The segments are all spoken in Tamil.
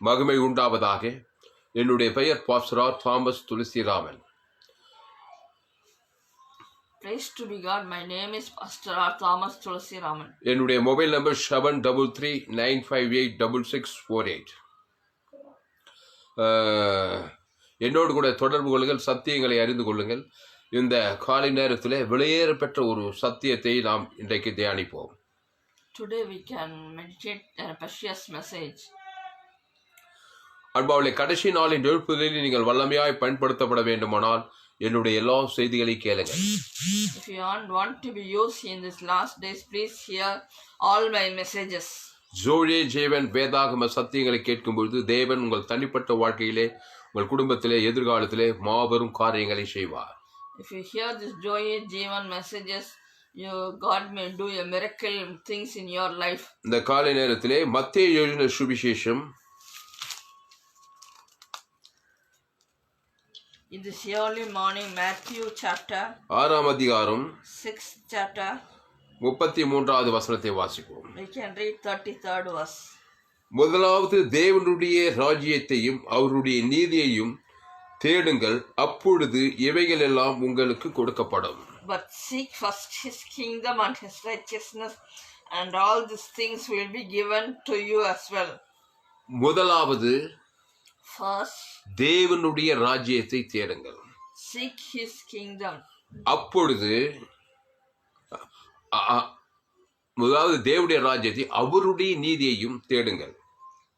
மகிமை உண்டாவதாக. என்னுடைய பெயர் pastor R. Thomas Thulasiraman. Praise to be God. My name is Pastor R. Thomas Tulasiraman. என்னுடைய மொபைல் நம்பர் 7339586648. என்னோடு கூட தொடர்பு கொள்ளுங்கள், சத்தியங்களை அறிந்து கொள்ளுங்கள். இந்த காலை நேரத்தில் வெளியேற பெற்ற ஒரு சத்தியத்தை நாம் இன்றைக்கு தியானிப்போம். Today we can meditate a precious message. அன்பாவளை, கடைசி நாளின் எழுப்புதலில் நீங்கள் வல்லமையாய் பயன்படுத்தப்பட வேண்டுமானால் என்னுடைய எல்லா செய்திகளை கேளுங்கள். If you want to be used in this last days, please hear all my messages. Zoe ஜீவன் வேதாகம சத்தியங்களை கேட்கும்பொழுது தேவன் உங்கள் தனிப்பட்ட வாழ்க்கையிலே, உங்கள் குடும்பத்திலே, எதிர்காலத்திலே மாபெரும் காரியங்களை செய்வார். If you hear this Joye Jeevan messages, God may do a miracle things in your life. இந்த காலை நேரத்திலே மத்தேயு எழுதின சுவிசேஷம் In this early morning, Matthew chapter 6 அதிகாரம் 6th chapter, 33வது வசனத்தை வாசிப்போம். we can read 33rd verse. முதலாவது தேவனுடைய ராஜ்யத்தையும் அவருடைய நீதியையும் தேடுங்கள், அப்பொழுது இவைகள் எல்லாம் உங்களுக்கு கொடுக்கப்படும். But seek first his kingdom and his righteousness, and all these things will be given to you as well. முதலாவது First, தேவனுடைய ராஜ்யத்தை தேடுங்கள். seek his kingdom. அப்பொழுது முதலாவது தேவனுடைய ராஜ்யத்தை அவருடைய நீதியையும் தேடுங்கள்.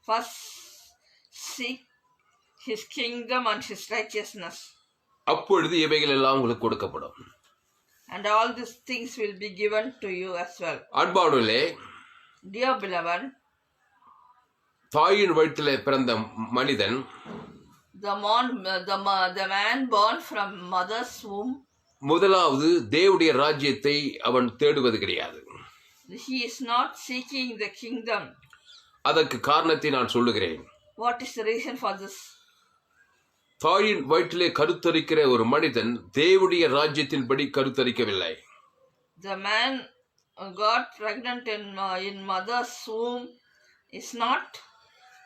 First, seek his kingdom and his righteousness, அப்பொழுது இவைகள் எல்லாம் உங்களுக்கு கொடுக்கப்படும். and all these things will be given to you as well. அன்பானவர்களே, Dear beloved, தாயின் வயிற்றிலே பிறந்த மனிதன், the man born from mother's womb, முதலாவது தேவனுடைய ராஜ்யத்தை அவன் தேடுவது கிடையாது. he is not seeking the kingdom. அதற்கு காரணத்தை நான் சொல்லுகிறேன். What is the reason for this? தாயின் வயிற்றிலே கருத்தரிக்கிற ஒரு மனிதன் தேவனுடைய ராஜ்யத்தின்படி கருத்தரிக்கவில்லை. The man got pregnant in mother's womb is not.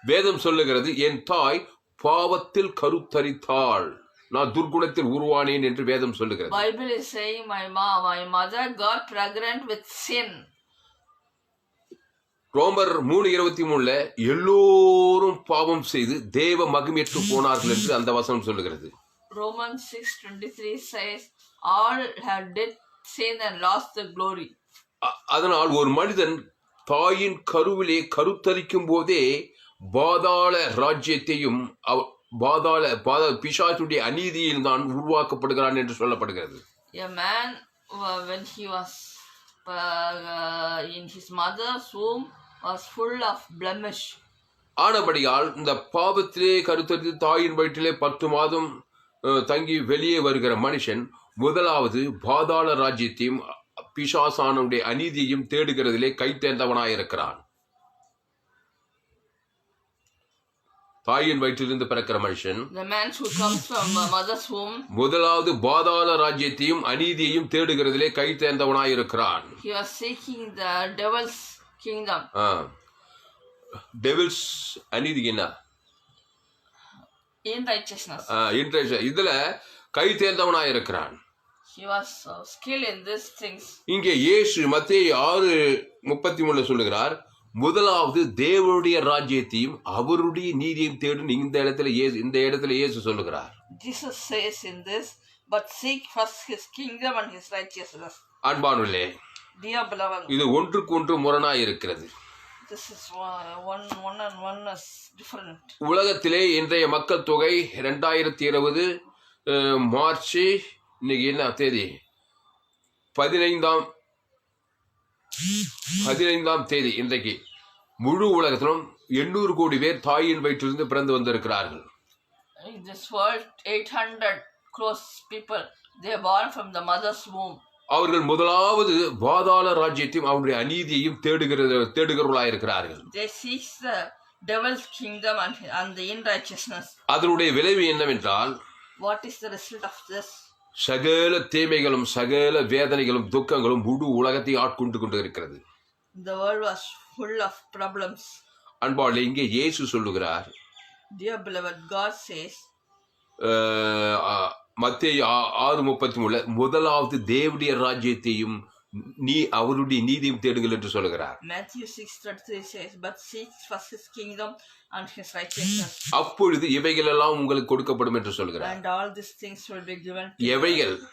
வேதம் சொல்லுகிறது, என் தாய் பாவத்தில் கருத்தரித்தாள், நான் துர்குணத்தில் உருவானேன் என்று வேதம் சொல்லுகிறது. Bible is saying my mother got pregnant with sin. ரோமர் 3:23 எல்லோரும் பாவம் செய்து தேவ மகிமையற்று போனார்கள் என்று அந்த வசனம் சொல்லுகிறது. Romans 6:23 says all have did sin and lost the glory. அதனால் ஒரு மனிதன் தாயின் கருவிலே கருத்தரிக்கும் போதே பாதாள ராஜ்யத்தையும் பிசாசுடைய அநீதியில் தான் உருவாக்கப்படுகிறான் என்று சொல்லப்படுகிறது. A man when he was in his mother's womb was full of blemish. ஆனபடியால் இந்த பாவத்திலே கருத்தரித்து தாயின் வயிற்றிலே 10 மாதம் தங்கி வெளியே வருகிற மனுஷன் முதலாவது பாதாள ராஜ்யத்தையும் பிசாசானுடைய அநீதியையும் தேடுகிறதிலே கைத்தேர்ந்தவனாயிருக்கிறான். தாயின் வயிற்றிலிருந்து பிறக்கிற மனுஷன், the man who comes from mother's womb, முதலாவது பாதாள ராஜ்யத்தையும் அநீதியையும் தேடுகிறதிலே கைத்தேர்ந்தவனாயிருக்கிறான். he was seeking the devil's kingdom. Devil's அநீதி என்ன? Unrighteousness. இதுல கைத்தேர்ந்தவனாயிருக்கிறான். He was skilled in these things. இங்கே இயேசு மத்தேயு 6:33 சொல்லுகிறார், முதலாவது தேவனுடைய ராஜ்யத்தையும் அவருடைய நீதியையும் தேடும். இந்த இடத்துல இயேசு சொல்லுகிறார். Jesus says in this, but seek first his kingdom and his righteousness. அன்பானுள்ளே, Dear beloved, இது ஒன்றுக்கு ஒன்று முரணாய் இருக்கிறது. this is one and one is different. உலகத்திலே இன்றைய மக்கள் தொகை 2020 மார்ச், இன்னைக்கு என்ன தேதி? 15ஆம் தேதி. இன்றைக்கு முழு உலகத்திலும் 800 கோடி பேர் தாயின் வயிற்றிலிருந்து பிறந்து வந்திருக்கிறார்கள். In this world, 800 crores people, they are born from the mother's womb. அவர்கள் முதலாவது பாதாள ராஜ்யத்தையும் அவருடைய அநீதியையும் தேடுகிறவர்களாயிருக்கிறார்கள். They seek the devil's kingdom and the unrighteousness. அதனுடைய விளைவு என்னவென்றால், what is the result of this? சகல தீமைகளும் சகல வேதனைகளும் துக்கங்களும் முழு உலகத்தை ஆட்கொண்டு கொண்டு இருக்கிறது. The world was full of problems. அன்பாளே, இங்கே இயேசு சொல்லுகிறார், Dear beloved, God says, மத்தேயு 6:33 முதலாவது தேவனுடைய ராஜ்யத்தையும் அவருடைய நீதியும் தேடுங்கள் என்று சொல்கிறார். Matthew 6:33 says, but seek first his kingdom and his righteousness. அப்பொழுது இவைகளெல்லாம் உங்களுக்கு கொடுக்கப்படும் என்று சொல்கிறார். And all these things will be given to எவைகள்? you.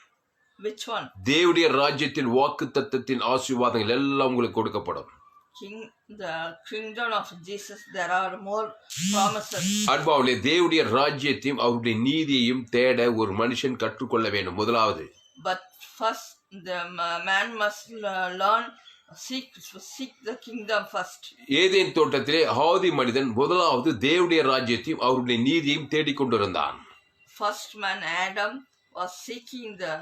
Which one? தேவனுடைய ராஜ்யத்தின் வாக்குத்தத்தத்தின் ஆசீர்வாதங்கள் எல்லாம் உங்களுக்கு கொடுக்கப்படும். The kingdom of Jesus, there are more promises. அன்பாவளே, தேவனுடைய ராஜ்யத்தையும் அவருடைய நீதியையும் தேட ஒரு மனுஷன் கற்றுக்கொள்ள வேண்டும். முதலாவது, but first the man must learn seek the kingdom first. Eden தோட்டத்திலே ஆதி மனிதன் முதலாவது தேவனுடைய ராஜ்யத்தையும் அவருடைய நீதியையும் தேடிக்கொண்டிருந்தான். First man Adam was seeking the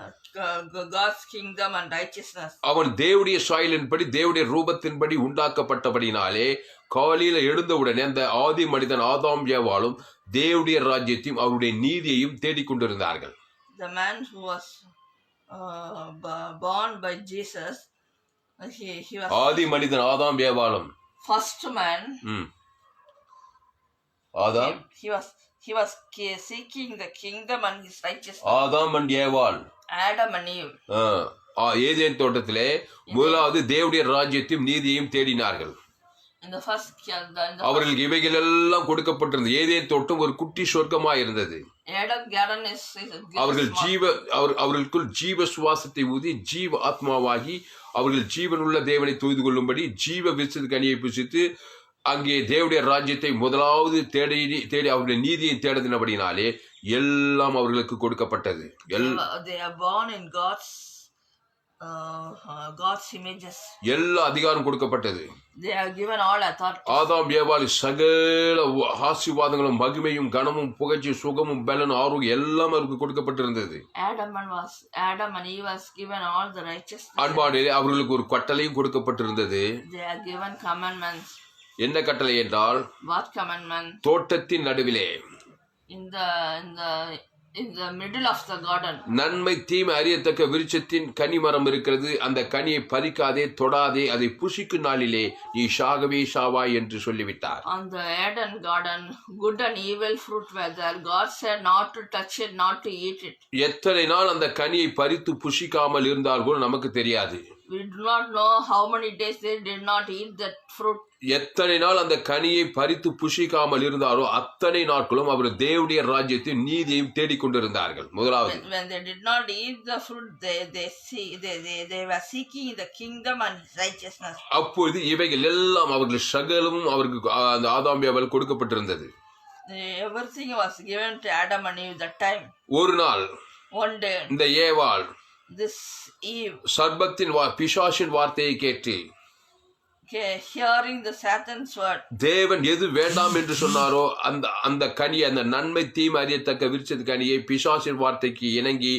God's kingdom and righteousness. அவன் தேவனுடைய சாயலின்படி தேவனுடைய ரூபத்தின்படி உண்டாக்கப்பட்டபடினாலே காலையில எழுந்தவுடனே அந்த ஆதி மனிதன் ஆதாம் ஏவாளும் தேவனுடைய ராஜ்யத்தையும் அவருடைய நீதியையும் தேடிக்கொண்டிருந்தார்கள். The man who was born by Jesus, he was ஆதி மனிதன் ஆதாம் ஏவாளும் first man. Adam he was seeking the kingdom and his righteousness. Adam and ஏவாள், Adam and Eve. ஏதேன் தோட்டத்திலே முதலாவது தேவனுடைய ராஜ்யத்தையும் நீதியையும் தேடினார்கள். In the first அவர்களுக்கு இவைகள் எல்லாம் கொடுக்கப்பட்டிருந்தது. ஏதேன் தோட்டம் ஒரு குட்டி சொர்க்கமாய் இருந்தது. Eden garden is அவர்களுக்குள் ஜீவ சுவாசத்தை ஊதி ஜீவ ஆத்மாவாகி அவர்கள் ஜீவனுள்ள தேவனை தொழுது கொள்ளும்படி ஜீவ விருட்ச கனியை புசித்து அங்கே தேவனுடைய ராஜ்யத்தை முதலாவது தேடி அவருடைய நீதியை தேடினபடினாலே எல்லாம் அவர்களுக்கு கொடுக்கப்பட்டது. They are born in God's images. எல்லா அதிகாரம் கொடுக்கப்பட்டது. They are given all authority. ஆதாம் ஏவாள் சகல ஆசீர்வாதங்களும் மகிமையும் கனமும் புகழ்ச்சி சுகமும் பலனும் ஆரோக்கியம் எல்லாம் அவருக்கு கொடுக்கப்பட்டிருந்தது. Adam and Eve was given all the righteousness. அன்பானவர்களே, அவர்களுக்கு ஒரு கட்டளையும் கொடுக்கப்பட்டிருந்தது. They are given commandments. என்ன கட்டளை என்றால், what commandment? தோட்டத்தின் நடுவிலே in the middle of the garden நன்மை தீமை அறியத்தக்க விருட்சத்தின் கனி மரம் இருக்கிறது. அந்த கனியை பறிக்காதே, தொடாதே, அதை புசிக்கும் நாளிலே நீ சாகவே சாவாய் என்று சொல்லிவிட்டார். On the Eden garden, good and evil fruit were there. God said not to touch it, not to eat it. எத்தனை நாள் அந்த கனியை பறித்து புசிக்காமல் இருந்தார்கள் நமக்கு தெரியாது. We do not know how many days they did not eat that fruit. எத்தனை நாள் அந்த கனியை பறித்து புசிக்காமல் இருந்தாரோ அத்தனை நாட்களும் அவர் தேவனுடைய ராஜ்யத்தின் நீதியையும் தேடிக்கொண்டிருந்தார்கள். முதலாவது, when they did not eat the fruit, they were seeking the kingdom and righteousness. அப்பொழுது இவைகள் எல்லாம் அவர்கள் சகலமும் அவருக்கு அந்த ஆதாம் ஏவாள் கொடுக்கப்பட்டிருந்தது. Everything was given to Adam and Eve that time. ஒரு நாள், one day, இந்த ஏவாள் this Eve, சர்பத்தின் பிசாசின் வார்த்தையை கேட்டு hearing the Satan's word, தேவன் எது வேண்டாம் என்று சொன்னாரோ அந்த கனியை, அந்த நன்மை தீமை அறியத்தக்க விருட்ச கனியை பிசாசின் வார்த்தைக்கு இணங்கி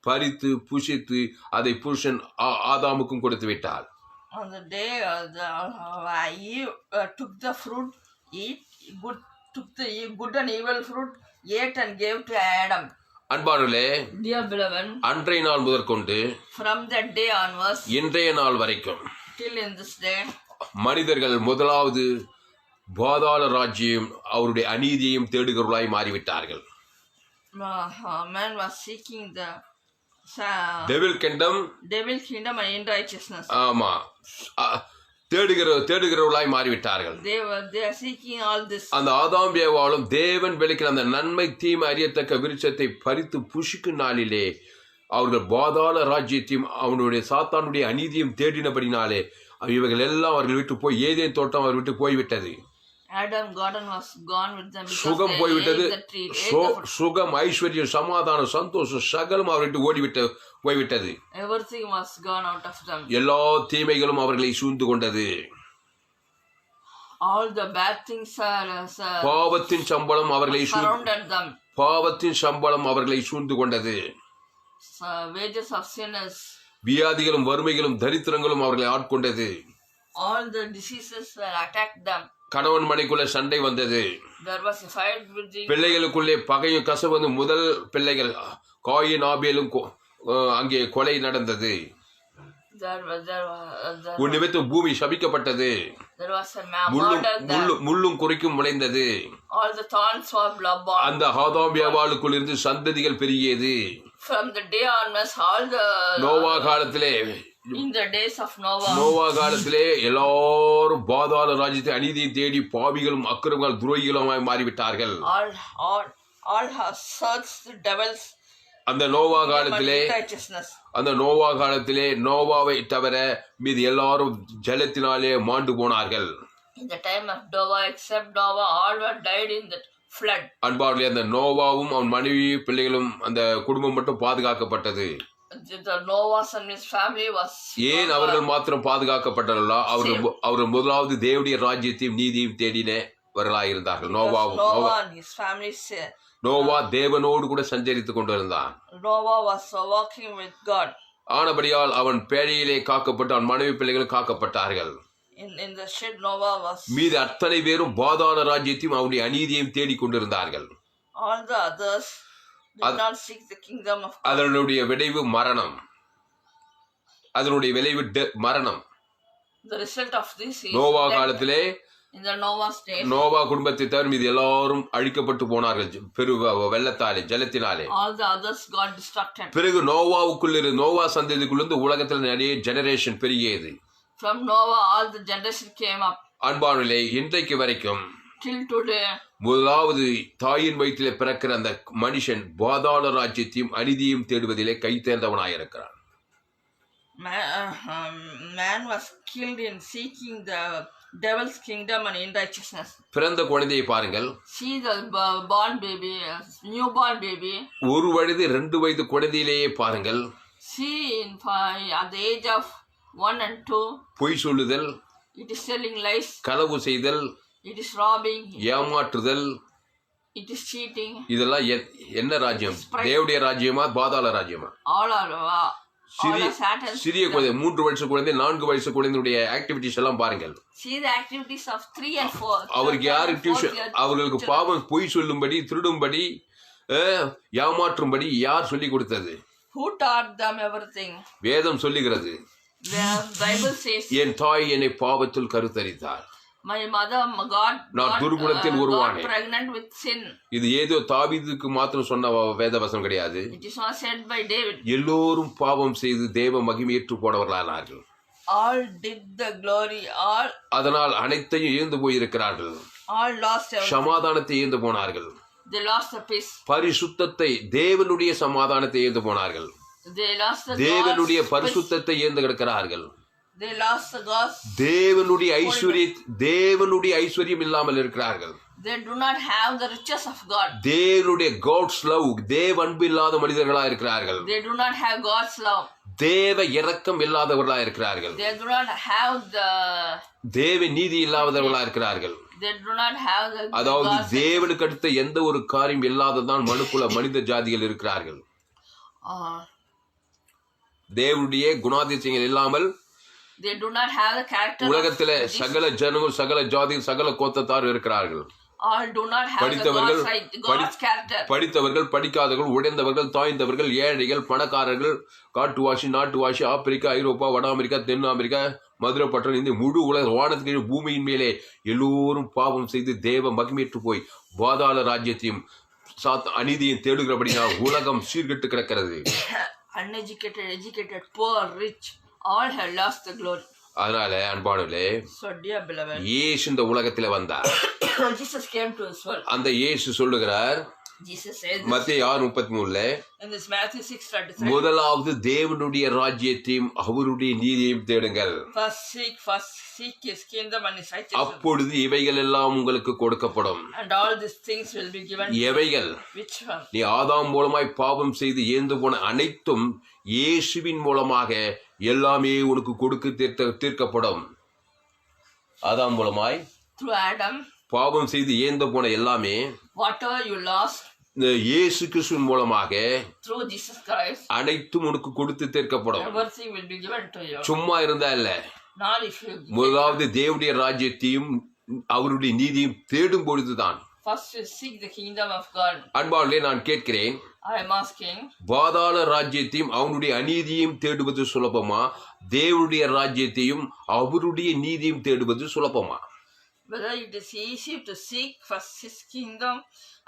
பறித்து புசித்து அதை புருஷன் ஆதாமுக்கும் கொடுத்து விட்டார். On the day Eve took the fruit, took the good and evil fruit, ate and gave to Adam. அன்பானவர்களே, dear beloved, அன்றைய நாள் முதற்கொண்டு from that day onwards, இன்றைய நாள் வரைக்கும் till in this day, மனிதர்கள் முதலாவது பாதாள ராஜ்யம் அவருடைய அநீதியையும் தேடுகிறவர்களாய் மாறிவிட்டார்கள். man was seeking the devil kingdom and unrighteousness. ஆமா, தேடுகிறவர்களாய் மாறிவிட்டார்கள். They are seeking all this. அந்த ஆதாம் ஏவாளும் தேவன் விளக்கிற அந்த நன்மை தீமை அறியத்தக்க விருட்சத்தை பறித்து புசிக்கும் நாளிலே அவர்கள் பாதாள ராஜ்யத்தையும் அவனுடைய சாத்தானுடைய அநீதியும் தேடினபடினாலே இவைகள் எல்லாம் அவர்கள் விட்டு போய் ஏதேன் தோட்டம் அவர் விட்டு போய்விட்டது. Adam garden was gone with them because சுகம் போய்விட்டது. சுகம், ஐஸ்வர்யம், சமாதானம், சந்தோஷம் சகலம் அவர் விட்டு போய்விட்டது. Everything was gone out of them. எல்லா தீமைகளும் அவர்களை சூழ்ந்து கொண்டது. All the bad things பாவத்தின் சம்பளம் அவர்களை surrounded them. பாவத்தின் சம்பளம் அவர்களை சூழ்ந்து கொண்டது. Wages of sin is, வியாதிகளும் வறுமைகளும் தரித்திரங்களும் அவர்களை ஆட்கொண்டது. all the diseases were attacked them. கணவன் மனைக்குள்ள சண்டை வந்தது. There was a fight between பிள்ளைகளுக்குள்ளே பகையும் கசவு வந்து முதல் பிள்ளைகள் காயின் ஆபேலும் அங்கே கொலை நடந்தது. உன் நிமித்தம் பூமி சபிக்கப்பட்டது, there was a Mullum murder there. முள்ளும் குறிக்கும் முளைந்தது. All the thorns were born. அந்த ஆதாம் ஏவாளுக்குள் இருந்து சந்ததிகள் பெருகியது. From the day onwards, all the Noah காலத்திலே in the days of Noah, Noah காலத்திலே எல்லாரும் பாதாள ராஜ்யத்தை அநீதியை தேடி பாவிகளும் அக்கிரமங்கள் துரோகிகளுமாய் மாறிவிட்டார்கள். all have searched the devils. அந்த நோவா காலத்திலே Righteousness. அந்த நோவா காலத்திலே நோவாவை தவிர மீது எல்லாரும் ஜலத்தினாலே மாண்டு போனார்கள். In the time of Noah, except Noah, all were died in the flood. அன்பார்களே, அந்த நோவாவும் அவன் மனைவி பிள்ளைகளும் அந்த குடும்பம் மட்டும் பாதுகாக்கப்பட்டது. The Noah and his family was. ஏன் அவர்கள் மாத்திரம் பாதுகாக்கப்பட்டார்களா? அவர்கள் முதலாவது தேவனுடைய ராஜ்யத்தையும் நீதியும் தேடினவர்களாக இருந்தார்கள். Noah and his family. Noah தேவனோடு கூட சஞ்சரித்துக் கொண்டிருந்தான். Noah was walking with God. ஆனபடியால் அவன் பேழையிலே காக்கப்பட்டு அவன் மனைவி பிள்ளைகள் காக்கப்பட்டார்கள். In the shed, Noah was. மீது அத்தனை பேரும் பாதாள ராஜ்யத்தையும் அவனுடைய அநீதியையும் தேடிக்கொண்டிருந்தார்கள். All the others did not seek the kingdom of God. அதனுடைய விளைவு மரணம். அதனுடைய விளைவு மரணம். The result of this is Noah காலத்திலே in the Noah's day, Noah குடும்பத்தை தவிர மீது எல்லாரும் அழிக்கப்பட்டு போனார்கள் வெள்ளத்தாலே ஜலத்தினாலே. all the others got destructed. பிறகு நோவா சந்ததிக்குள்ளிருந்து உலகத்தில் நிறைய generation பெருகியது. From Noah, all the generation came up. அன்பானவர்களே, இன்றைக்கு வரைக்கும் Till today, முதலாவது தாயின் வயிற்றிலே பிறக்கிற அந்த மனுஷன் பாதாள ராஜ்யத்தையும் அநீதியையும் தேடுவதிலே கை தேர்ந்தவனாயிருக்கிறான். Man was killed in seeking the devil's kingdom and unrighteousness. பிறந்த குழந்தையை பாருங்கள். See the born baby, newborn baby. ஒரு வயது 2 வயது குழந்தையிலேயே பாருங்கள். See at the age of 1 and 2. பொய் சொல்லுதல், it is telling lies, களவு செய்தல், it is robbing, ஏமாற்றுதல், it is cheating. இதெல்லாம் என்ன ராஜ்யம்? தேவனுடைய ராஜ்யமா பாதாள ராஜ்யமா? all are சிறிய குழந்தை, 3 வயசு குழந்தை, 4 வயசு குழந்தையுடைய ஆக்டிவிட்டிஸ் எல்லாம் பாருங்கள். See the activities of 3 and 4. அவருக்கு யாரு டியூஷன்? அவர்களுக்கு பாவம் பொய் சொல்லும்படி, திருடும்படி, ஏமாற்றும்படி யார் சொல்லி கொடுத்தது? Who taught them everything? வேதம் சொல்லுகிறது. The Bible says, என் தாய் என்னை பாவத்தில் கருத்தரித்தார். my mother நான் துர்குணத்தில் got உருவானேன். pregnant with sin. இது ஏதோ தாவீதுக்கு மாத்திரம் சொன்ன வேதவசனம் கிடையாது. It is not said by David. எல்லோரும் பாவம் செய்து தேவ மகிமையற்று போனவர்களானார்கள். All did the glory, all. அதனால் அனைத்தையும் இழந்து போயிருக்கிறார்கள். All lost everything. சமாதானத்தை இழந்து போனார்கள். They lost the peace. பரிசுத்தத்தை, தேவனுடைய சமாதானத்தை இழந்து போனார்கள். They lost the தேவனுடைய பரிசுத்தத்தை இழந்து கிடக்கிறார்கள். They lost the God's. தேவனுடைய ஐஸ்வர்யம் இல்லாமல் இருக்கிறார்கள். They do not have the riches of God. தேவனுடைய God's love, தேவ அன்பு இல்லாத மனிதர்களா இருக்கிறார்கள். They do not have God's love. தேவ இரக்கம் இல்லாதவர்களா இருக்கிறார்கள். They do not have the. தேவ நீதி இல்லாதவர்களா இருக்கிறார்கள். They do not have the. அதாவது தேவனுக்கு அடுத்த எந்த ஒரு காரியம் இல்லாததான் மனித ஜாதிகள் இருக்கிறார்கள். தேவனுடைய குணாதிசயங்கள் இல்லாமல் they do not have the character. உலகத்திலே சகல ஜனங்கள், சகல ஜாதிகள், சகல கோத்தத்தார் இருக்கிறார்கள். All do not have God's character. படித்தவர்கள், படிக்காதவர்கள், உடைந்தவர்கள், தாய்ந்தவர்கள், ஏழைகள், பணக்காரர்கள், காட்டுவாசி, நாட்டுவாசி, ஆப்பிரிக்கா, ஐரோப்பா, வட அமெரிக்கா, தென் அமெரிக்கா, மதுரை பட்டணம், இந்த முழு உலக வானத்துக்கு பூமியின் மேலே எல்லோரும் பாவம் செய்து தேவ மகிமையற்று போய் பாதாள ராஜ்யத்தையும் அநீதியும் தேடுகிறபடினால் உலகம் சீர்கெட்டு கிடக்கிறது. Uneducated, educated, poor, rich, all have lost the glory. அதனால அன்பானவர்களே, so dear beloved, இயேசு இந்த உலகத்திலே வந்தார். Jesus came to this world. அந்த இயேசு சொல்லுகிறார், Jesus says மத்தேயு 6:33 in this Matthew 6:33, முதலாவது தேவனுடைய ராஜ்யத்தையும் அவருடைய நீதியையும் தேடுங்கள். First seek his kingdom and his righteousness. அப்பொழுது இவைகள் எல்லாம் உங்களுக்கு கொடுக்கப்படும். And all these things will be given. எவைகள்? Which one? நீ ஆதாம் மூலமாய் பாவம் செய்து ஏந்து போன அனைத்தும் இயேசுவின் மூலமாக எல்லாமே உனக்கு கொடுக்க தீர்க்கப்படும். ஆதாம் மூலமாய் through Adam, பாவம் செய்து ஏந்து போன எல்லாமே whatever you lost, இயேசு கிறிஸ்துவின் மூலமாக through Jesus Christ, அனைத்தும் உனக்கு கொடுத்து தீர்க்கப்படும். everything will be given to you. சும்மா இருந்தா இல்ல. Not if you முதலாவது தேவனுடைய ராஜ்யத்தையும் அவருடைய நீதியும் தேடும் பொழுதுதான் First we seek the kingdom of God. அன்பாளே நான் கேட்கிறேன், I am asking, பாதாள ராஜ்யத்தையும் அவனுடைய அநீதியையும் தேடுவது சுலபமா, தேவனுடைய ராஜ்யத்தையும் அவருடைய நீதியும் தேடுவது சுலபமா? whether it is easy to seek first his kingdom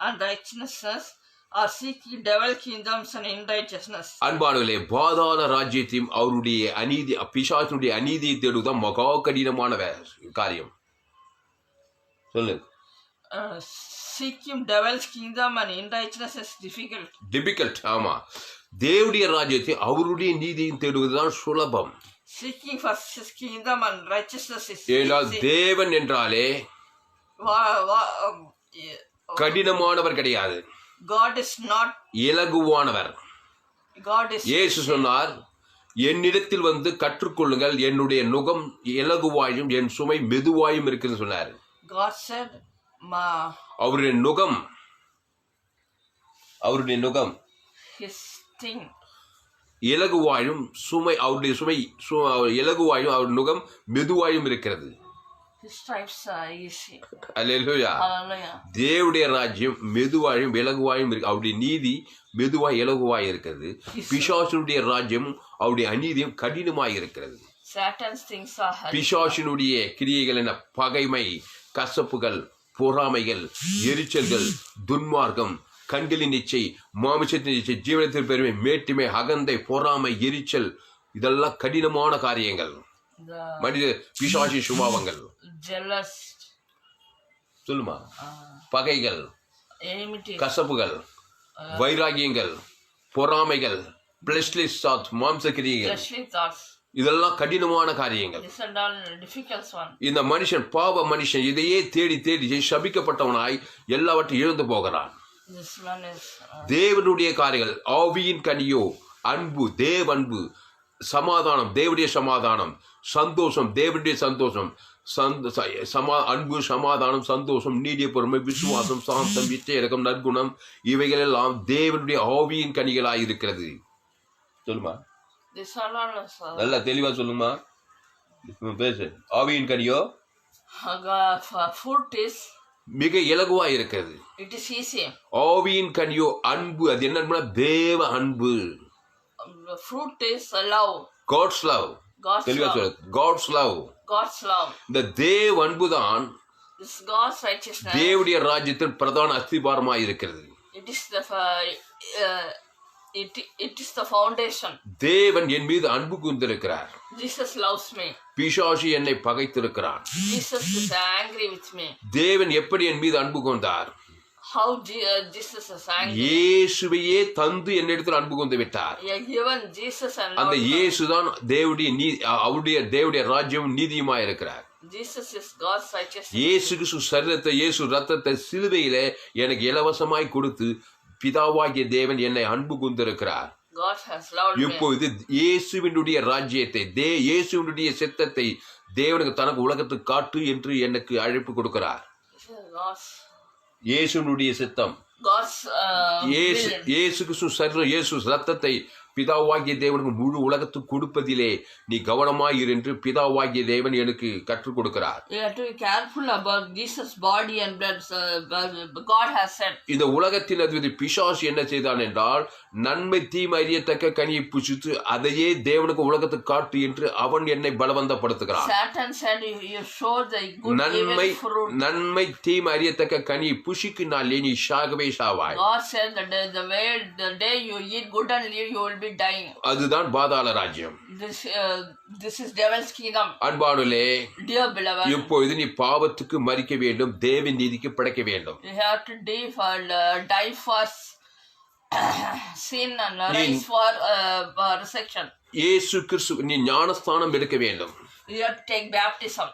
and righteousness or seeking devil kingdoms and unrighteousness. அன்பானவர்களே, பாதாள ராஜ்யத்தையும் அவருடைய அநீதி பிசாசுடைய அநீதியை தேடுவதுதான் மகா கடினமான காரியம். சொல்லு. Seeking devil's kingdom and unrighteousness is difficult. ஆமா. தேவனுடைய ராஜ்யத்தை அவருடைய நீதியும் தேடுவதுதான் சுலபம். Seeking first his kingdom and righteousness is ஏனால் easy. தேவன் என்றாலே கடினமானவர் கிடையாது. God is not. இலகுவானவர். God is. இயேசு சொன்னார், என்னிடத்தில் வந்து கற்றுக்கொள்ளுங்கள், என்னுடைய நுகம் இலகுவாயும் என் சுமை மெதுவாயும் இருக்குன்னு சொன்னார். God said, அவருடைய நுகம் his thing இலகுவாயும் சுமை அவருடைய சுமை இலகுவாயும் அவர் நுகம் மெதுவாயும் இருக்கிறது. His stripes are easy. Hallelujah. Hallelujah. தேவனுடைய ராஜ்யம் மெதுவாயும் இலகுவாயும் இருக்கு. அவருடைய நீதி மெதுவாய் இலகுவாய் இருக்கிறது. பிசாசுடைய ராஜ்யம் அவருடைய அநீதியும் கடினமாய் இருக்கிறது. Satan's things are hard. பிசாசினுடைய கிரியைகள் என்ன? பகைமை, கசப்புகள், பொறாமைகள், எரிச்சல்கள், துன்மார்க்கம், கண்களின் இச்சை, மாமிசத்தின் இச்சை, ஜீவனத்தின் பெருமை, மேட்டிமை, அகந்தை, பொறாமை, எரிச்சல், இதெல்லாம் கடினமான காரியங்கள். மனித பிசாசி சுபாவங்கள். Jealous. சொல்லுமா? பகைகள், enmity, கசப்புகள், வைராகியங்கள், பொறாமைகள், பிளஸ்லிஸ் தாட்ஸ், மாம்ச கிரியைகள், fleshly thoughts. இதெல்லாம் கடினமான காரியங்கள். This and all difficult one. இந்த மனுஷன் பாவ மனுஷன் இதையே தேடி தேடி சபிக்கப்பட்டவனாய் எல்லாவற்றையும் இழந்து போகிறான். This one is தேவனுடைய காரியங்கள், ஆவியின் கனியோ அன்பு, தேவன்பு, சமாதானம், தேவனுடைய சமாதானம், சந்தோஷம், தேவனுடைய சந்தோஷம், அன்பு, சமாதானம், சந்தோஷம், நீடிய பொறுமை, விசுவாசம், சாந்தம், இச்சையடக்கம், நற்குணம், இவைகள் எல்லாம் தேவனுடைய ஆவியின் கனிகளாய் இருக்கிறது. சொல்லுமா? this all is நல்லா தெளிவா சொல்லுமா? பேசு. ஆவியின் கனியோ fruit is மிக இலகுவா இருக்கிறது. it is easy. ஆவியின் கனியோ அன்பு. அது என்ன? தேவ அன்பு. Fruit is love. God's love. தெளிவா சொல்லு. God's love. God's love. இந்த தேவ அன்பு தான் This God's righteousness. தேவனுடைய ராஜ்யத்தின் பிரதான அஸ்திபாரமாய் இருக்கிறது. It is the it is the foundation. தேவன் என் மீது அன்பு கூர்ந்திருக்கிறார். Jesus loves me. பிசாசு என்னை பகைத்திருக்கிறான். Jesus is angry with me. தேவன் எப்படி என் மீது அன்பு கூர்ந்தார்? How Jesus is angry. இயேசுவையே தந்து என்னிடத்தில் அன்பு கூர்ந்து விட்டார். Given Jesus and அந்த இயேசுதான் தேவனுடைய ராஜ்யம் நீதியுமாய் இருக்கிறார். Jesus is God's righteousness. இயேசு கிறிஸ்து சரீரத்தை, இயேசு ரத்தத்தை சிலுவையிலே எனக்கு இலவசமாய் கொடுத்து பிதாவாகிய தேவன் என்னை அன்பு கூர்ந்திருக்கிறார். God has loved me. இப்பொழுது இயேசுவினுடைய ராஜ்யத்தை, இயேசுவினுடைய சித்தத்தை தேவனுக்கு தனக்கு உலகத்துக்கு காட்டு என்று எனக்கு அழைப்பு கொடுக்கிறார். இயேசுவினுடைய சித்தம், இயேசு கிறிஸ்து சரீரம், இயேசு ரத்தத்தை பிதாவாகிய தேவனுக்கு முழு உலகத்துக்கு கொடுப்பதிலே நீ கவனமாயிரு என்று பிதாவாகிய தேவன் எனக்கு கற்றுக் கொடுக்கிறார். You have to be careful about Jesus' body and blood. God has said. இந்த உலகத்தின் அதிபதி பிசாசு என்ன செய்தான் என்றால், நன்மை தீமை அறியத்தக்க கனியை புசித்து அதையே தேவனுக்கு உலகத்துக்கு காட்டு என்று அவன் என்னை பலவந்தப்படுத்துகிறான். Satan said you show the good evil fruit. நன்மை தீமை அறியத்தக்க கனியை புசிக்கினாலே நீ சாகவே சாவாய். God said that the day you eat good and live, you will be dying. அதுதான் பாதாள ராஜ்யம். This is devil's kingdom. அன்பானுலே, dear beloved, இப்பொழுது நீ பாவத்துக்கு மரிக்க வேண்டும், தேவன் நீதிக்கு படைக்க வேண்டும். You have to die for sin and rise for resurrection. இயேசு கிறிஸ்து நீ ஞானஸ்தானம் எடுக்க வேண்டும். You have to take baptism.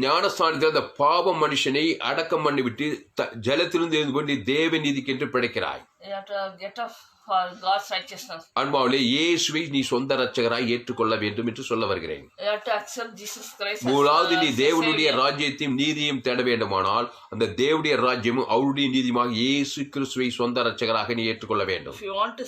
ஞானஸ்தானத்தில் அந்த பாவ மனுஷனை அடக்கம் பண்ணிவிட்டு ஜலத்திலிருந்து எழுந்து கொண்டு தேவ நீதிக்கு என்று படைக்கிறாய். You have to get up for God's righteousness. அன்பாவிலே இயேசுவை நீ சொந்த இரட்சகராய் ஏற்றுக்கொள்ள வேண்டும் என்று சொல்ல வருகிறேன். You have to accept Jesus Christ as முதலாவது நீ தேவனுடைய Savior. ராஜ்யத்தையும் நீதியையும் தேட வேண்டுமானால் அந்த தேவனுடைய ராஜ்யமும் அவருடைய நீதியுமாக இயேசு கிறிஸ்துவை சொந்த இரட்சகராக நீ ஏற்றுக்கொள்ள வேண்டும். If you want to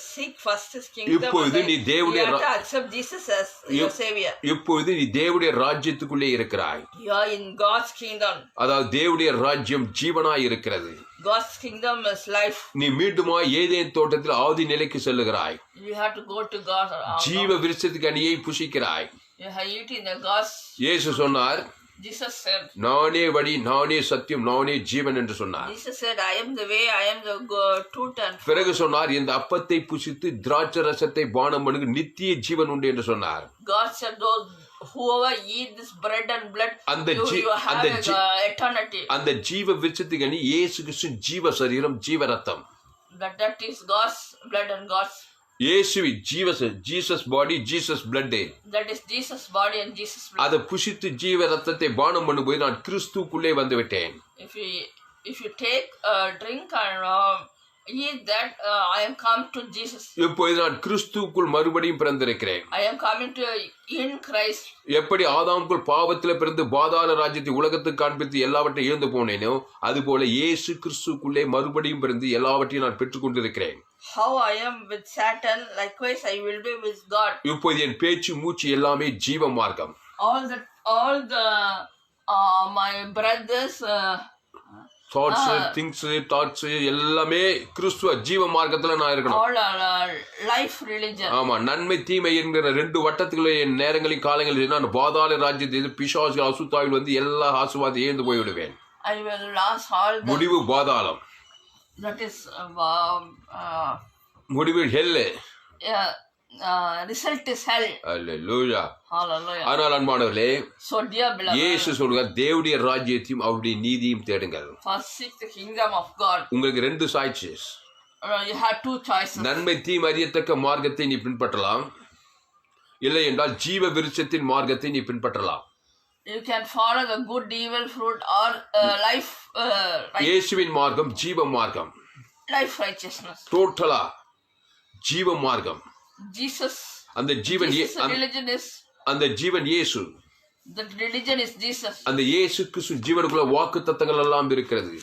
seek first His kingdom, இப்பொழுது நீ you தேவனுடைய have to accept Jesus as your Savior. இப்பொழுது நீ தேவனுடைய ராஜ்யத்துக்குள்ளே இருக்கிறாய். You are in God's kingdom. அதாவது தேவனுடைய ராஜ்யம் ஜீவனாய் இருக்கிறது. God's kingdom is life. நீ மீண்டுமா ஏதேன் தோட்டத்தில் ஆதி நிலைக்கு செல்லுகிறாய். You have to go to God. ஜீவ விருட்சத்துக்கு கனியை புசிக்கிறாய். You have eaten the God's. இயேசு சொன்னார், Jesus said, நானே வழி, நானே சத்தியம், நானே ஜீவன் என்று சொன்னார். Jesus said, I am the way, I am the truth and. பிறகு சொன்னார், இந்த அப்பத்தை புசித்து திராட்சை ரசத்தை பானம் பண்ணுங்க நித்திய ஜீவன் உண்டு என்று சொன்னார். God said, those whoever eat this bread and blood, you have eternity. அந்த ஜீவ விருட்சத்துக்கு கனி இயேசு கிறிஸ்து ஜீவ சரீரம், ஜீவ ரத்தம். That is God's blood and God's. இயேசுவி Jesus body, Jesus blood. That is Jesus body and Jesus blood. அதை புசித்து ஜீவ ரத்தத்தை பானம் பண்ணும்போது நான் கிறிஸ்துக்குள்ளே வந்து விட்டேன். If you take drink and eat that, I am come to Jesus. இப்பொழுது நான் கிறிஸ்துவுக்குள் மறுபடியும் பிறந்திருக்கிறேன். I am coming to in Christ. எப்படி ஆதாமுக்குள் பாவத்தில் பிறந்து பாதாள ராஜ்யத்தை உலகத்துக்கு காண்பித்து எல்லாவற்றையும் இழந்து போனேனோ அதுபோல இயேசு கிறிஸ்துக்குள்ளே மறுபடியும் பிறந்து எல்லாவற்றையும் நான் பெற்றுக் கொண்டிருக்கிறேன். How I am with Satan, likewise I will be with God. இப்போது என் பேச்சு மூச்சு எல்லாமே ஜீவ மார்க்கம். All the my brothers thoughts எல்லாமே கிறிஸ்துவ ஜீவ மார்க்கத்துல நான் இருக்கணும். all life religion. ஆமா, நன்மை தீமை என்கிற ரெண்டு வட்டத்துக்குள்ள என் நேரங்களின் காலங்களில் நான் பாதாள ராஜ்யத்தில் பிசாசுகள் அசுத்தாவில் வந்து எல்லா ஆசீர்வாதம் ஏந்து போய் விடுவேன். I will last all the. முடிவு பாதாளம். That is முடிவு ஹெல். Result is hell. Hallelujah. Hallelujah. ஆனால் அன்பானவர்களே, So dear beloved, இயேசு சொல்கிறார் தேவனுடைய ராஜ்யத்தையும் அவருடைய நீதியையும் தேடுங்கள். first seek the kingdom of God. உங்களுக்கு ரெண்டு choices. You have two choices. நன்மை தீமை அறியத்தக்க மார்க்கத்தை நீ பின்பற்றலாம், இல்லை என்றால் ஜீவ விருட்சத்தின் மார்க்கத்தை நீ பின்பற்றலாம். You can follow the good evil fruit or life இயேசுவின் மார்க்கம் ஜீவ மார்க்கம். life righteousness. டோட்டலா ஜீவ மார்க்கம். Jesus. அந்த ஜீவன் religion is. அந்த ஜீவன் இயேசு. The religion is Jesus. அந்த இயேசு கிறிஸ்து ஜீவனுக்குள்ள வாக்குத்தத்தங்கள் எல்லாம் இருக்கிறது.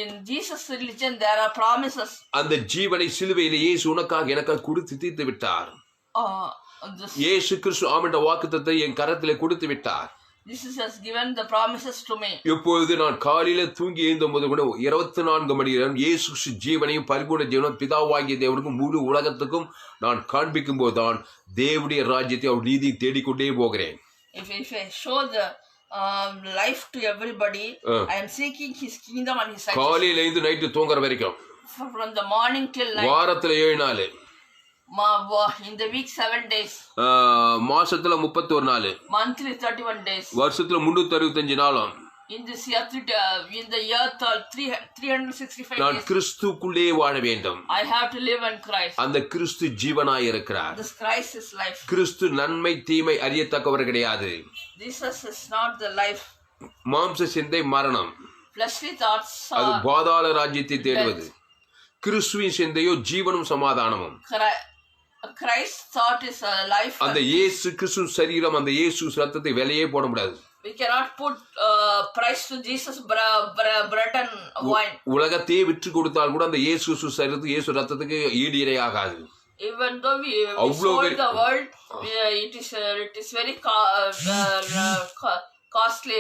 In Jesus religion there are promises. அந்த ஜீவனை சிலுவையில் இயேசு உனக்காக எனக்காக கொடுத்து தீர்த்து விட்டார். இயேசு கிறிஸ்து ஆமென்ற வாக்குத்தத்தத்தை என் கரத்திலே கொடுத்து விட்டார். Jesus has given the promises to me. இப்பொழுது நான் காலையில தூங்கி எழுந்த போது கூட 24 மணி நேரம் இயேசு கிறிஸ்து ஜீவனையும் பரிபூர்ண ஜீவனும் பிதாவாகிய தேவனுக்கும் முழு உலகத்துக்கும் நான் காண்பிக்கும் போதுதான் தேவனுடைய ராஜ்யத்தை அவர் நீதி தேடிக்கொண்டே போகிறேன். If I show the life to everybody, I am seeking His kingdom and His righteousness. காலையில இருந்து நைட்டு தூங்குற வரைக்கும். From the morning till night. வாரத்துல 7 நாள். In the week 7 days. மாசத்துல 31 நாள். Monthly 31 days. வருஷத்துல 365 நாளும். In this year, in the year 365 நான் days. கிறிஸ்துக்குள்ளே வாழ வேண்டும். I have to live in Christ. அந்த கிறிஸ்து ஜீவனாய் இருக்கிறார். This Christ is life. கிறிஸ்து நன்மை தீமை அறியத்தக்கவர் கிடையாது. Jesus is not the life. மாம்ச சிந்தை மரணம். Fleshly thoughts அது பாதாள ராஜ்யத்தை தேடுவது. கிறிஸ்துவின் சிந்தையோ ஜீவனும் சமாதானமும். Christ thought is life. அந்த இயேசு கிறிஸ்து சரீரம், அந்த இயேசு ரத்தத்தை விலையே போட முடியாது. We cannot put price to Jesus bread and wine. உலகத்தையே விற்று கொடுத்தால் கூட அந்த இயேசு கிறிஸ்து சரீரத்துக்கு இயேசு ரத்தத்துக்கு ஈடு இணையாகாது. Even though we sold the world, it is very costly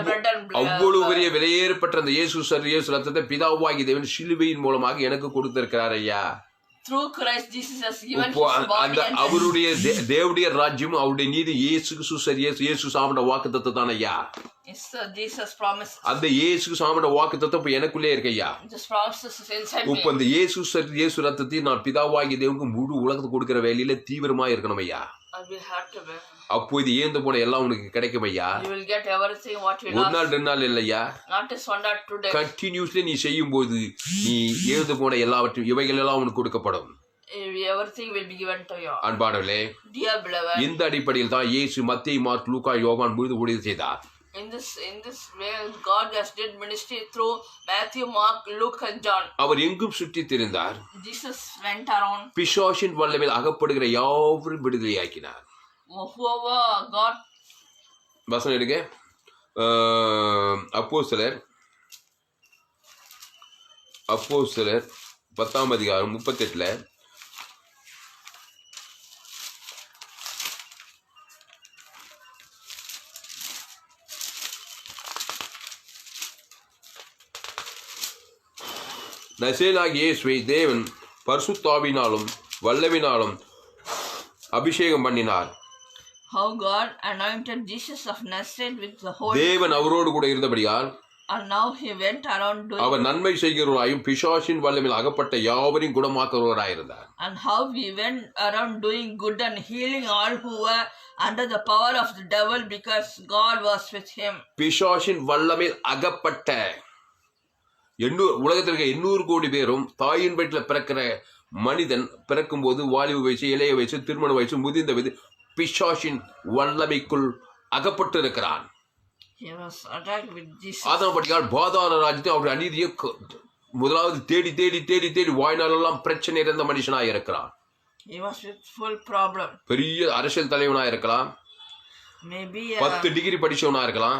bread and blood. அவ்வளவு பெரிய விலையேறப்பட்ட அந்த இயேசு ரத்தத்தை பிதாவாகிய தேவன் சிலுவையின் மூலமாக எனக்கு கொடுத்திருக்கிறார் ஐயா. Through Christ Jesus has given His body and அவருடைய தேவனுடைய ராஜ்யம் அவருடைய நீதி இயேசு சாமட வாக்குத்தத்தம் தான் ஐயா. It's Jesus promise. அந்த இயேசு சாமட வாக்குத்தத்தம் இப்ப எனக்குள்ளே இருக்கு ஐயா. This promise is inside me. இப்ப அந்த இயேசு ரத்தத்தை நான் பிதாவாகிய தேவனுக்கு முழு உலகத்துக்கு கொடுக்கிற வேலையில தீவிரமா இருக்கணும் ஐயா. I will have to be. அப்போது ஏந்து போன எல்லாம் உனக்கு கிடைக்கும் ஐயா. You will get everything what you ஒரு lost. நாள் 2 நாள் இல்லையா. Not is one or 2 days. Continuously நீ செய்யும் போது நீ ஏந்து போன எல்லாவற்றையும் இவைகள் எல்லாம் உனக்கு கொடுக்கப்படும். Everything will be given to you. அன்பானவர்களே, Dear beloved, இந்த அடிப்படையில் தான் இயேசு மத்தேயு மார்க்கு லூக்கா யோவான் முழுது ஊழியம் செய்தார். In this way, God just did ministry through Matthew, Mark, Luke, and John. அவர் எங்கும் சுற்றி திரிந்தார். Jesus went around. பிசாசின் வல்லமையில் அகப்படுகிற யாவரும் விடுதலையாக்கினார். Whoever God. வசனம் எடுங்க. அப்போஸ்தலர் 10ஆம் அதிகாரம் 38ல நசரேயனாகிய இயேசுவை தேவன் பரிசுத்தாவினாலும் வல்லமையினாலும் அபிஷேகம் பண்ணினார். How God anointed Jesus of Nazareth with the Holy தேவன் அவரோடு கூட இருந்தபடியால் and now he went around doing அவர் நன்மை செய்கிறவராயும் பிசாசின் வல்லமையில் அகப்பட்ட யாவரையும் குணமாக்குறவராயிருந்தார். and how he went around doing good and healing all who were under the power of the devil because God was with him. பிசாசின் வல்லமையில் அகப்பட்ட உலகத்தில் இருக்க 800 கோடி பேரும் தாயின் வயிற்றில் பிறக்கிற மனிதன் பிறக்கும் போது வாலிப வயசு, இளைய வயசு, திருமண வயசு, முதிர்ந்த வயது பிசாசின் வல்லமைக்குள் அகப்பட்டு இருக்கிறான். அதன்படியால் பாதாள ராஜ்யத்தை அவருடைய அநீதியை முதலாவது தேடி தேடி தேடி தேடி வாழ்நாளெல்லாம் பிரச்சனை இருந்த மனுஷனாக இருக்கிறான். பெரிய அரசியல் தலைவனாக இருக்கலாம், 10 டிகிரி படிச்சவனா இருக்கலாம்,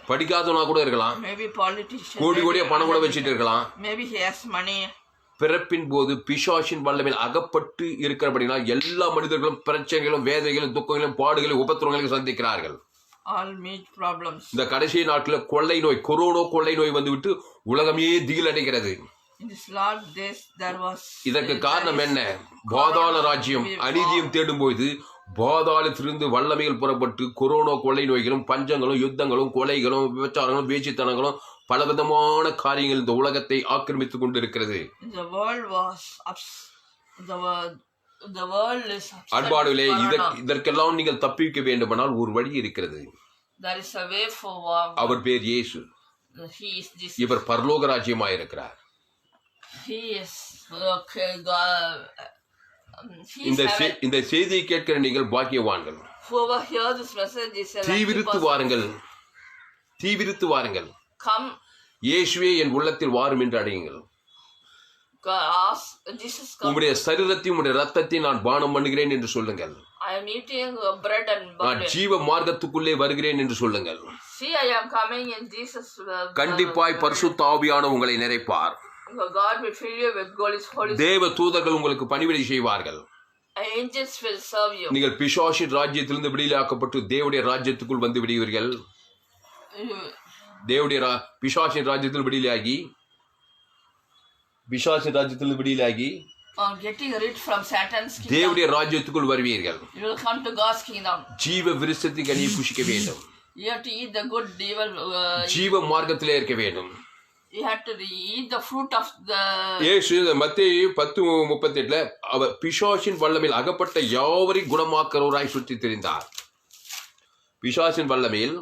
படிக்காதவனா கூட இருக்கலாம், கோடி கோடியா பணம் கூட வச்சுட்டு இருக்கலாம். பிறப்பின் போது பிசாசின் வல்லமையில் அகப்பட்டு இருக்கிறபடினால் எல்லா மனிதர்களும் பிரச்சனைகளும், வேதனைகளும், துக்கங்களும், பாடுகளும், உபத்திரங்களையும் சந்திக்கிறார்கள். இந்த கடைசி நாட்களில் கொள்ளை நோய், கொரோனா நோய் வந்துவிட்டு உலகமே திகில் அடைகிறது. இதற்கு காரணம் என்ன? பாதாள ராஜ்யம் அநீதியும் தேடும் போது பாதாளத்திலிருந்து வல்லமைகள் புறப்பட்டு கொரோனா கொள்ளை நோய்களும், பஞ்சங்களும், யுத்தங்களும், கொலைகளும், விபச்சாரங்களும், வேசித்தனங்களும், பலவிதமான காரியங்கள் இந்த உலகத்தை ஆக்கிரமித்துக் கொண்டிருக்கிறது. அன்பாடுகளே, இதற்கெல்லாம் நீங்கள் தப்பிக்க வேண்டுமானால் ஒரு வழி இருக்கிறது. அவர் பேர் இயேசு. இவர் பரலோக ராஜ்யமாயிருக்கிறார். இந்த செய்தியை கேட்கிற நீங்கள் பாக்கியவான்கள். தீவிரித்து வாருங்கள். இயேசுவே என் உள்ளத்தில் வாரும் என்று அடையுங்கள். உம்முடைய சரீரத்தையும் உம்முடைய ரத்தத்தையும் நான் பானம் பண்ணுகிறேன் என்று சொல்லுங்கள். நான் ஜீவ மார்க்கத்துக்குள்ளே வருகிறேன் என்று சொல்லுங்கள். கண்டிப்பாய் பரிசுத்த ஆவியானவர் உங்களை நிறைப்பார். தேவ தூதர்கள் உங்களுக்கு பணிவிடை செய்வார்கள். நீங்கள் பிசாசின் ராஜ்யத்திலிருந்து விடுதலையாக்கப்பட்டு தேவனுடைய ராஜ்யத்துக்குள் வந்து விடுவீர்கள். பிசாசின் ராஜ்யத்தில் விடுதலையாகி தேவனுடைய ராஜ்யத்துக்குள் வருவீர்கள். ஜீவ விருட்சத்தின் கனியை புசிக்க வேண்டும். ஜீவ மார்க்கத்திலே இருக்க வேண்டும். மத்தேயு 10:38 அவர் பிசாசின் வல்லமையில் அகப்பட்ட யாவரையும் குணமாக்குறவராய் சுற்றி திரிந்தார். பிசாசின் வல்லமையில்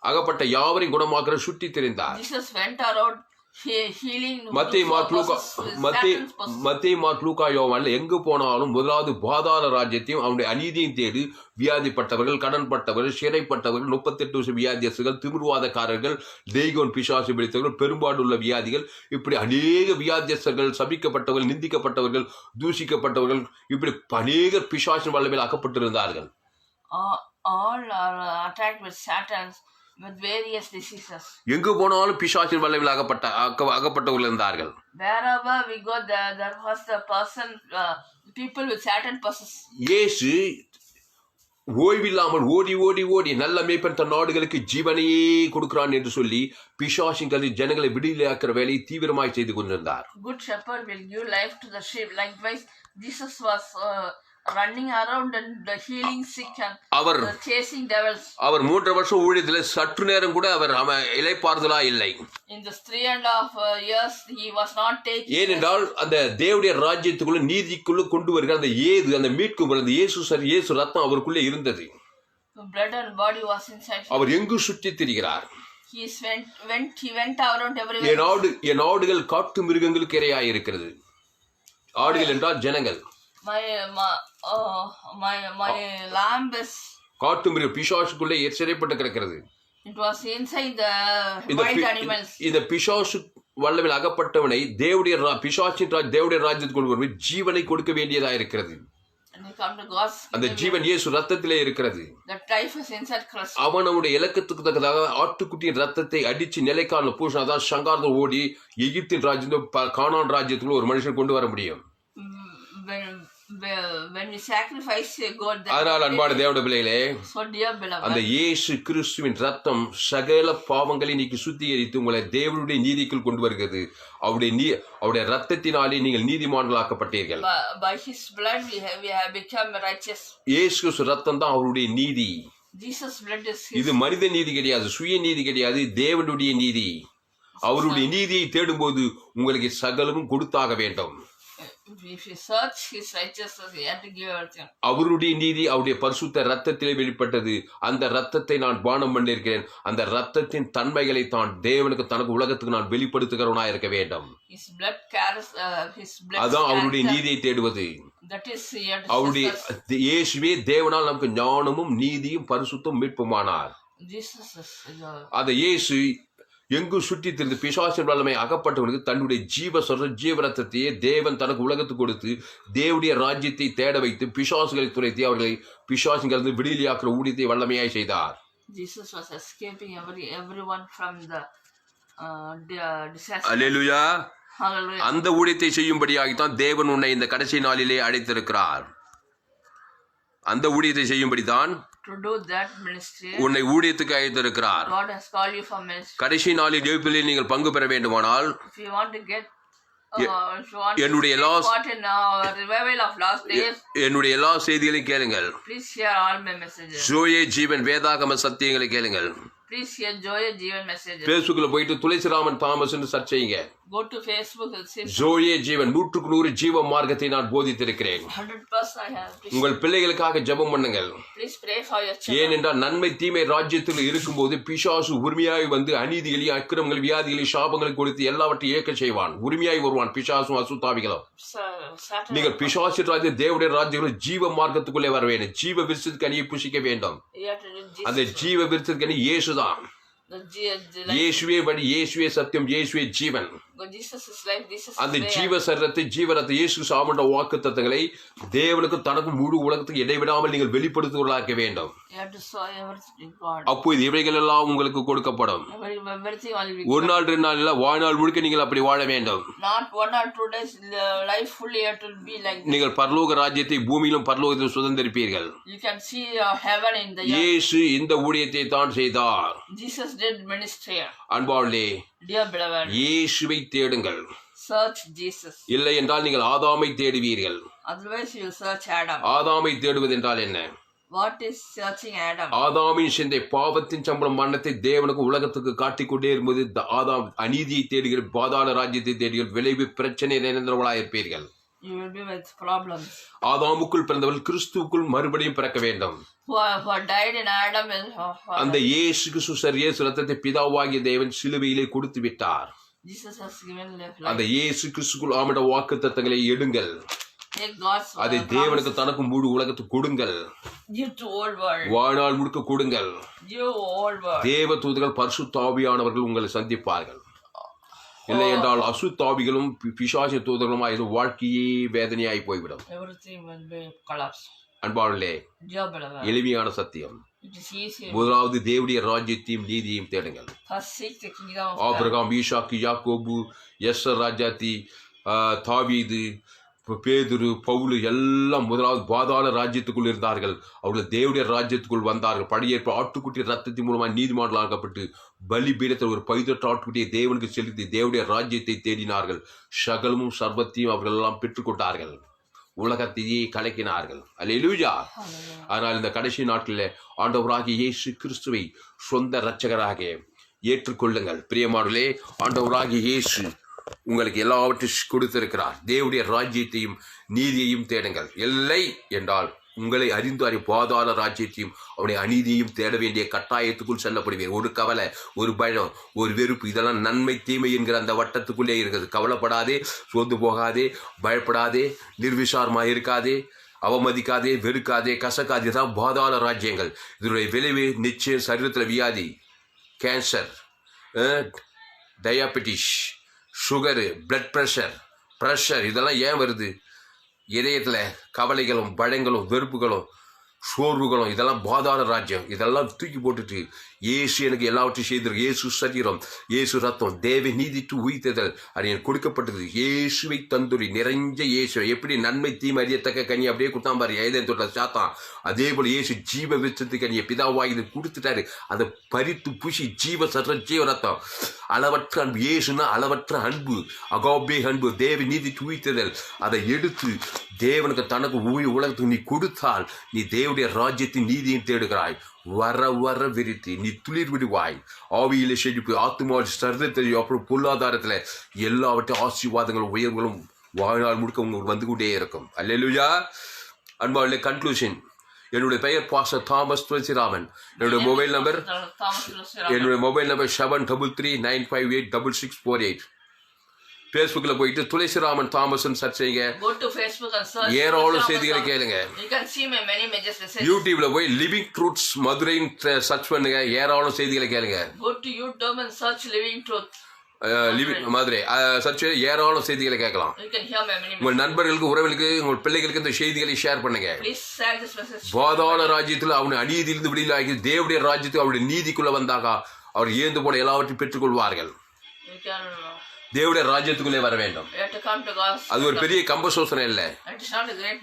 அகப்பட்ட யாவரையும் குணமாக்குற சுற்றி திரிந்தார். மத்தேயு, மார்க், லூக்கா, யோவான்ல எங்கு போனாலும் முதலாவது பாதாள ராஜ்யத்தையும் அவனுடைய அநீதியும் தேடி வியாதிப்பட்டவர்கள், கடன்பட்டவர்கள், சிறைப்பட்டவர்கள், 38 வருஷ வியாதியர்கள், திமிர்வாதக்காரர்கள், தேய்கோன் பிசாசு பிடித்தவர்கள், பெரும்பாடுள்ள வியாதிகள், இப்படி அநேக வியாதியர்கள், சபிக்கப்பட்டவர்கள், நிந்திக்கப்பட்டவர்கள், தூஷிக்கப்பட்டவர்கள், இப்படி அநேக பிசாசின் வல்லமையில் அகப்பட்டிருந்தார்கள். With various diseases. எங்கு போனாலும் பிசாசின் வல்லமையில் அகப்பட்டவர்கள் இருந்தார்கள். Wherever we go, there was the person, people with Satan possess. இயேசு ஓய்வில்லாமல் ஓடி ஓடி ஓடி நல்ல மேய்ப்பன் தன் நாடுகளுக்கு ஜீவனையே கொடுக்கிறான் என்று சொல்லி பிசாசின் கதை ஜனங்களை விடுதலையாக்குற வேலையை தீவிரமாய் செய்து கொண்டிருந்தார். Good shepherd will give life to the sheep. Likewise, Jesus was running around and healing sick and chasing devils. அவர் 3 வருஷம் ஊழியத்தில் சற்று நேரம் கூட அவர் இளைப்பாறுதலா இல்லை. In this 3.5 years he was not taking. ஏனென்றால் அந்த தேவனுடைய ராஜ்யத்துக்குள்ள நீதிக்குள்ள கொண்டு வருகிற அந்த அந்த மீட்கும் அந்த இயேசு ரத்தம் அவருக்குள்ளே இருந்தது. Blood and body was inside. அவர் எங்கு சுற்றி திரிகிறார். He went around everywhere. என் ஆடுகள் காட்டு மிருகங்களுக்கு இரையாய் இருக்கிறது. ஆடுகள் என்றால் ஜனங்கள். My lamb is காட்டு மிருக பிசாசுக்குள்ளே சிறைப்பட்டு கிடக்கிறது. It was inside the இந்த wild animals. இந்த பிசாசு வல்லவில் அகப்பட்டவனை தேவடைய ராஜ்யத்துக்கு கொண்டு வருவது ஜீவனை கொடுக்க வேண்டியதா இருக்கிறது. And they come to God's அந்த ஜீவன் இயேசு ரத்தத்திலே இருக்கிறது. the life is inside Christ. அவன் நம்முடைய இலக்கத்துக்கு தக்கதாக ஆட்டுக்குட்டியின் ரத்தத்தை அடிச்சு நிலைக்கால பூசினாதான் சங்காரத்தை ஓடி எகிப்தின் ராஜ்யத்தில் கானான் ராஜ்யத்துக்குள்ள ஒரு மனுஷன் கொண்டு வர முடியும். When we sacrifice God, அதனால் அன்பான தேவனுடைய பிள்ளைகளே, so dear beloved, அந்த இயேசு கிறிஸ்துவின் ரத்தம் சகல பாவங்களை நீக்கி சுத்திகரித்து உங்களை தேவனுடைய நீதிக்குள் கொண்டு வருகிறது. அவருடைய ரத்தத்தினாலே நீங்கள் நீதிமான்களாக்கப்பட்டீர்கள். by his blood we have become righteous. இயேசு ரத்தம் தான் அவருடைய நீதி. Jesus blood is his. இது மனித நீதி கிடையாது, சுய நீதி கிடையாது, தேவனுடைய நீதி. அவருடைய நீதியை தேடும்போது உங்களுக்கு சகலமும் கொடுத்தாக வேண்டும். If you search his righteousness, he had to give everything. அவருடைய நீதி அவருடைய பரிசுத்த ரத்தத்திலே வெளிப்பட்டது. அந்த ரத்தத்தை நான் பானம் பண்ணியிருக்கிறேன். அந்த ரத்தத்தின் தன்மைகளை தான் தேவனுக்கு தனக்கு உலகத்துக்கு நான் வெளிப்படுத்துகிறவனா இருக்க வேண்டும். His blood carries his blood. அதான் அவருடைய நீதியை தேடுவது. That is அவருடைய இயேசுவே தேவனால் நமக்கு ஞானமும் நீதியும் பரிசுத்தம் மீட்புமானார். Jesus is அந்த இயேசு எங்கு சுற்றி திரிந்து பிசாசின் வல்லமை அகப்பட்டவனுக்கு தன்னுடைய ஜீவரத்தத்தையே தேவன் தனக்கு உலகத்துக்கு கொடுத்து தேவனுடைய ராஜ்யத்தை தேட வைத்து பிசாசுகளை துரைத்து அவர்களை பிசாசுகளிலிருந்து விடுதலையாக்குற ஊழியத்தை வல்லமையாய் செய்தார். Jesus was escaping everyone from the disaster. Hallelujah. Hallelujah. அந்த ஊழியத்தை செய்யும்படியாகத்தான் தேவன் உன்னை இந்த கடைசி நாளிலே அழைத்திருக்கிறார். அந்த ஊழியத்தை செய்யும்படிதான் To do that ministry, உன்னை ஊழியத்துக்கு அழைத்திருக்கிறார். God has called you for ministry. கடைசி நாளில் ஜெபிப்பில் நீங்கள் பங்கு பெற வேண்டுமானால் If you want to get if you want என்னுடைய to take part in revival of last days, என்னுடைய எல்லா செய்திகளையும் கேளுங்கள். please share all my messages. Zoe ஜீவன் வேதாகம சத்தியங்களை கேளுங்கள். Please share Joy Jeevan messages. பேஸ்புக்ல போயிட்டு துளசிராமன் தாமஸ் சர்ச் செய்யுங்க. Go to Facebook and see. Zoe ஜீவன் 100% ஜீவ மார்க்கத்தை நான் போதித்திருக்கிறேன். 100% I have. உங்கள் பிள்ளைகளுக்காக ஜெபம் பண்ணுங்கள். Please pray for your children. ஏனென்றால் நன்மை தீமை ராஜ்யத்தில் இருக்கும்போது பிசாசு உரிமையாய் வந்து அநீதிகளையும் அக்கிரமங்கள் வியாதிகளையும் சாபங்களை கொடுத்து எல்லாவற்றையும் ஏற்க செய்வான். உரிமையாய் வருவான் பிசாசும் அசுத்தாவிகளும். நீங்கள் பிசாசு ராஜ்ய தேவனுடைய ராஜ்யத்தில் ஜீவ மார்க்கத்துக்குள்ளே வர வேண்டும். ஜீவ விருட்சத்துக்கு கனியை புசிக்க வேண்டும். அந்த ஜீவ விருட்சத்துக்கு கனி இயேசுதான். இயேசுவே வழி, இயேசுவே சத்தியம், இயேசுவே ஜீவன். அந்த ஜீவ சரீரத்தை ஜீவரத்தை இயேசு சாமண்ட வாக்கு தத்தங்களை தேவனுக்கு தனக்கு முழு உலகத்துக்கு இடைவிடாமல் நீங்கள் வெளிப்படுத்துவர்களாக வேண்டும். அப்போது இவைகள் எல்லாம் உங்களுக்கு கொடுக்கப்படும். ஒரு நாள் 2 நாள் இல்ல, வாழ்நாள் முழுக்க நீங்கள் அப்படி வாழ வேண்டும். நீங்கள் பரலோக ராஜ்யத்தை பூமியிலும் பரலோகத்தில் சுதந்திரிப்பீர்கள். இயேசு இந்த ஊழியத்தை தான் செய்தார். அன்பாளே, இயேசுவை தேடுங்கள். இல்லை என்றால் நீங்கள் ஆதாமை தேடுவீர்கள். ஆதாமை தேடுவது என்றால் என்ன? What is searching Adam? ஆதாமின் சிந்தை பாவத்தின் சம்பளம் மரணத்தை தேவனுக்கு உலகத்துக்கு காட்டிக்கொண்டே இருப்பது. ஆதாம் அநீதியை தேடுகிற பாதாள ராஜ்யத்தை தேடுகிற விளைவு பிரச்சனை நிறைந்தவர்களாக இருப்பீர்கள். You will be with problems. ஆதாமுக்குள் பிறந்தவர்கள் கிறிஸ்துவுக்குள் மறுபடியும் பிறக்க வேண்டும். Who died in Adam is அந்த இயேசு கிறிஸ்து இயேசு ரத்தத்தை பிதாவாகிய தேவன் சிலுவையிலே கொடுத்து விட்டார். Jesus has given life. அந்த இயேசு கிறிஸ்துக்குள் ஆமட வாக்குத்தத்தங்களை எடுங்கள். அதை தேவனுக்கு தனக்கு முழு உலகத்துக்கு கொடுங்கள். வாழ்நாள் முழுக்க கொடுங்கள். தேவ தூதர்கள் பரிசுத்த ஆவியானவர்கள் உங்களை சந்திப்பார்கள். இல்லை என்றால் அசுத்தாவிகளும் பிசாசு தூதர்களும் இது வாழ்க்கையே வேதனையாய் போய்விடும். அன்பாளே, எளிமையான சத்தியம். முதலாவது தேவனுடைய ராஜ்யத்தையும் நீதியையும் தேடுங்கள். ஆபிரகாம், ஈசாக்கு, யாக்கோபு, எஸ்ஸர் ராஜாத்தி, தாவீது, பேதுரு, பவுலு எல்லாம் முதலாவது பாதாள ராஜ்யத்துக்குள் இருந்தார்கள். அவர்கள் தேவனுடைய ராஜ்யத்துக்குள் வந்தார்கள். பழைய ஆட்டுக்குட்டி ரத்தத்தின் மூலமாக நீதிமான்களாக்கப்பட்டு பலிபீடத்தில் ஒரு பைதற்ற ஆட்டுக்குட்டியை தேவனுக்கு செலுத்தி தேவனுடைய ராஜ்யத்தை தேடினார்கள். சகலமும் சர்வத்தையும் அவர்கள் எல்லாம் பெற்றுக்கொண்டார்கள். உலகத்தையே கலக்கினார்கள். அல்லேலூயா. ஆனால் இந்த கடைசி நாட்களில் ஆண்டவராகிய இயேசு கிறிஸ்துவை சொந்த இரட்சகராக ஏற்றுக்கொள்ளுங்கள். பிரியமானவர்களே, ஆண்டவராகிய இயேசு உங்களுக்கு எல்லாவற்றையும் கொடுத்திருக்கிறார். தேவனுடைய ராஜ்யத்தையும் நீதியையும் தேடுங்கள். இல்லை என்றால் உங்களை அறிந்து பாதாள ராஜ்யத்தையும் அவனுடைய அநீதியையும் தேட வேண்டிய கட்டாயத்துக்குள் செல்லப்படுவீர். ஒரு கவலை, ஒரு பயம், ஒரு வெறுப்பு, இதெல்லாம் நன்மை தீமை என்கிற அந்த வட்டத்துக்குள்ளே இருக்குது. கவலைப்படாதே, சோர்ந்து போகாதே, பயப்படாதே, நிர்விசாரமாக இருக்காதே. அவமதிக்காதே, வெறுக்காதே, கசக்காதே தான் பாதாள ராஜ்யங்கள். இதனுடைய விளைவு நிச்சயம் சரீரத்தில் வியாதி, cancer, diabetes, sugar, blood pressure இதெல்லாம் ஏன் வருது? இதயத்தில் கவலைகளும் பயங்களும் வெறுப்புகளும் சோர்வுகளும் இதெல்லாம் பாதாள ராஜ்யம். இதெல்லாம் தூக்கி போட்டுட்டு இயேசு எனக்கு எல்லாவற்றையும் செய்திருக்கு. இயேசு சரீரம், இயேசு ரத்தம், தேவ நீதிட்டு உயிர்த்தெழுதல் அது எனக்கு கொடுக்கப்பட்டது. இயேசுவை தந்துரி நிறைஞ்ச இயேசு எப்படி நன்மை தீமை அறியத்தக்க கனி அப்படியே கொடுத்தான் பாரு ஏதேன் தொட்ட சாத்தான். அதே போல இயேசு ஜீவ விருட்சத்து கனியை பிதாவாகி இது கொடுத்துட்டாரு. அதை பறித்து பூசி ஜீவ ரத்தம், அளவற்ற அன்பு. இயேசுனா அளவற்ற அன்பு, அகாபே அன்பு, தேவ நீதிட்டு உயிர்த்தெழுதல். அதை எடுத்து தேவனுக்கு தனக்கு உலகத்துக்கு நீ கொடுத்தால் நீ தேவனுடைய ராஜ்யத்தின் நீதியும் தேடுகிறாய். வர வர விரித்து நீ துளிர் விடுவாய். ஆவியில செழிப்பு, ஆத்துமாவில் சரீரத்தில், அப்புறம் பொருளாதாரத்தில் எல்லாவற்றையும் ஆசீர்வாதங்களும் உயர்வுகளும் வாழ்நாள் முழுக்க உங்களுக்கு வந்து கொண்டே இருக்கும். அல்லேலூயா. அன்பாளே, கன்க்ளூஷன். என்னுடைய பெயர் பாஸ்டர் தாமஸ் துளசிராமன். என்னுடைய மொபைல் நம்பர் 7339586648. Facebookல போயிட்டு துளசிராமன் தாமஸ் சர்ச் செய்யுங்க. ஏராளம் செய்திகளை கேளுங்க. யூடியூப்ல போய் லிவிங் ட்ரூத்ஸ் மதுரைன்னு சர்ச் பண்ணுங்க. ஏராளம் செய்திகளை கேளுங்க. மதுரை சர்ச் ஏராளம் செய்திகளை கேட்கலாம். உங்கள் நண்பர்களுக்கு, உறவுகளுக்கு, உங்கள் பிள்ளைகளுக்கு இந்த செய்திகளை ஷேர் பண்ணுங்க. பாதாள ராஜ்யத்தில் அவனை அநீதியிலிருந்து விடுதலாகி தேவனுடைய ராஜ்யத்தில் அவருடைய நீதிக்குள்ள வந்தாக அவர் ஏந்து போன எல்லாவற்றையும் பெற்றுக்கொள்வார்கள். தேவனுடைய ராஜ்யத்துக்குள்ளே வர வேண்டும். அது ஒரு பெரிய கம்பசோசனை இல்ல.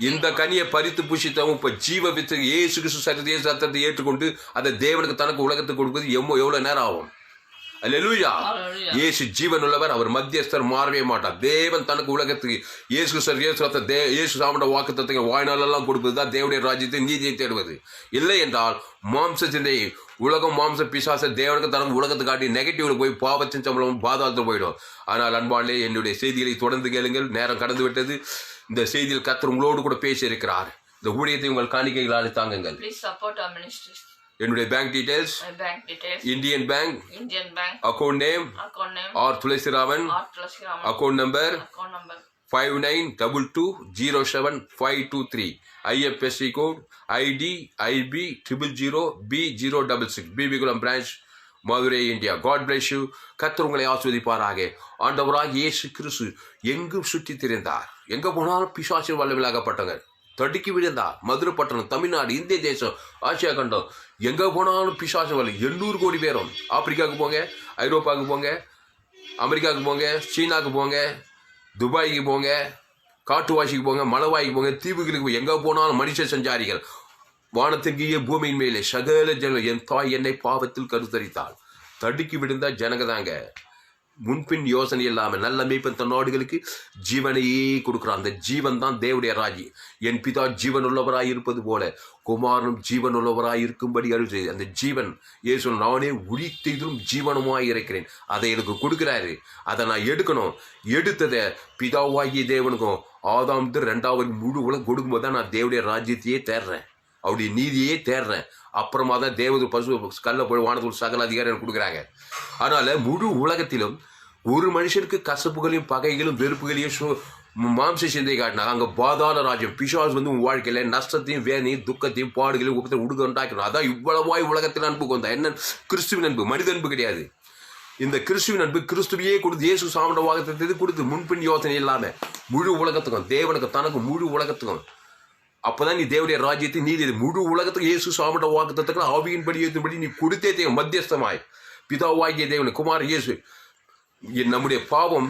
இந்த கனியை பறித்து புஷித்தவங்க இப்ப ஜீவ வித்து இயேசு கிறிஸ்து சத்தத்தை ஏற்றுக்கொண்டு அதை தேவனுக்கு தனக்கு உலகத்துக்கு கொடுப்பது எவ்வளவு நேரம் ஆகும்? அல்லேலூயா. இயேசு ஜீவன் உள்ளவர். அவர் மத்தியஸ்தர், மாறவே மாட்டார். தேவன் தனக்கு உலகத்துக்கு இயேசு சாமண்ட வாக்குத்தத்தங்க வாழ்நாளெல்லாம் கொடுப்பதுதான் தேவனுடைய ராஜ்யத்தை நீதியை தேடுவது. இல்லை என்றால் மாம்ச சிந்தை, உலகம், மாம்ச பிசாச தேவனுக்கு தனக்கு உலகத்தை காட்டி நெகட்டிவ்ல போய் பாவத்தின் சம்பளம் பாதாளத்தில் போயிடும். ஆனால் அன்பாளே, என்னுடைய செய்திகளை தொடர்ந்து கேளுங்கள். நேரம் கடந்து விட்டது. இந்த செய்தியில் கர்த்தர் உங்களோடு கூட பேசி இருக்கிறார். இந்த ஊழியத்தை உங்கள் காணிக்கைகளால் தாங்குங்கள். என்னுடைய bank details Indian Bank account name R Thulasiraman, account number 5922075523, IFSC code ID IB 000B066, Bibikulam branch, Madurai, India. God bless you. கர்த்தர் உங்களை ஆசீர்வதிப்பாராக. ஆண்டவராக இயேசு கிறிஸ்து எங்கும் சுற்றி திரிந்தார். எங்க போனாலும் பிசாசின் வல்லவிலாகப்பட்டவர் தடுக்கி விழுந்தார். மதுரை பட்டணம், தமிழ்நாடு, இந்திய தேசம், ஆசியா கண்டம், எங்க போனாலும் பிசாசு வல்ல 800 கோடி பேரும். ஆப்பிரிக்காவுக்கு போங்க, ஐரோப்பாவுக்கு போங்க, அமெரிக்காவுக்கு போங்க, சீனாவுக்கு போங்க, துபாய்க்கு போங்க, காட்டுவாசிக்கு போங்க, மலவாய்க்கு போங்க, தீவுகளுக்கு போய் எங்க போனாலும் மனுஷ சஞ்சாரிகள். வானத்திற்கே பூமியின் மேலே சகல ஜனங்கள். என் தாய் என்னை பாவத்தில் கருத்தரித்தாள். தடுக்கி விழுந்தா ஜனங்க தாங்க. முன்பின் யோசனை இல்லாமல் நல்ல மேய்ப்பன் தன் நாடுகளுக்கு ஜீவனையே கொடுக்குறான். அந்த ஜீவன் தான் தேவனுடைய ராஜ்யம். என் பிதா ஜீவன் உள்ளவராய் இருப்பது போல குமாரனும் ஜீவன் உள்ளவராய் இருக்கும்படி அருள் செய்து அந்த ஜீவன் இயேசு, நானே உரித்தெழுதும் ஜீவனமாய் இருக்கிறேன். அதை எனக்கு கொடுக்குறாரு. அதை நான் எடுக்கணும். எடுத்ததை பிதாவாகிய தேவனுக்கும் ஆதாம் 2வது முழு உலகம் கொடுக்கும்போது தான் நான் தேவனுடைய ராஜ்யத்தையே தேடுறேன், அவருடைய நீதியே தேடுறேன். அப்புறமா தான் தேவது பசு கல்ல போய் வானத்தோடு சகல அதிகாரம் எனக்கு கொடுக்குறாங்க. அதனால முழு உலகத்திலும் ஒரு மனுஷனுக்கு கசப்புகளையும் பகைகளும் வெறுப்புகளையும் மாம்ச சிந்தை காட்டினாங்க. அங்கே பாதாள ராஜ்யம் பிசாசு வந்து உன் வாழ்க்கையில நஷ்டத்தையும் வேதனையும் துக்கத்தையும் பாடுகளையும் உடுக்க உண்டாக்கணும். அதான் இவ்வளவாய் உலகத்தில் அன்புக்கு வந்தா. என்ன? கிறிஸ்துவின் அன்பு, மனித அன்பு கிடையாது. இந்த கிறிஸ்துவின் அன்பு கிறிஸ்துவையே கொடுத்து இயேசு சாமண்ட வாக்குத்தத்தத்தை கொடுத்து முன்பின் யோசனை இல்லாம முழு உலகத்துக்கும் தேவனுக்கு தனக்கு முழு உலகத்துக்கும். அப்பதான் நீ தேவனுடைய ராஜ்யத்தை நீதி முழு உலகத்துக்கு இயேசு சாமண்ட வாக்குத்தத்தங்களை ஆவியின்படி ஏற்றும்படி நீ கொடுத்தே தேவன் மத்தியஸ்தமாய் பிதாவாகிய தேவன் குமார் இயேசு. நம்முடைய பாவம்,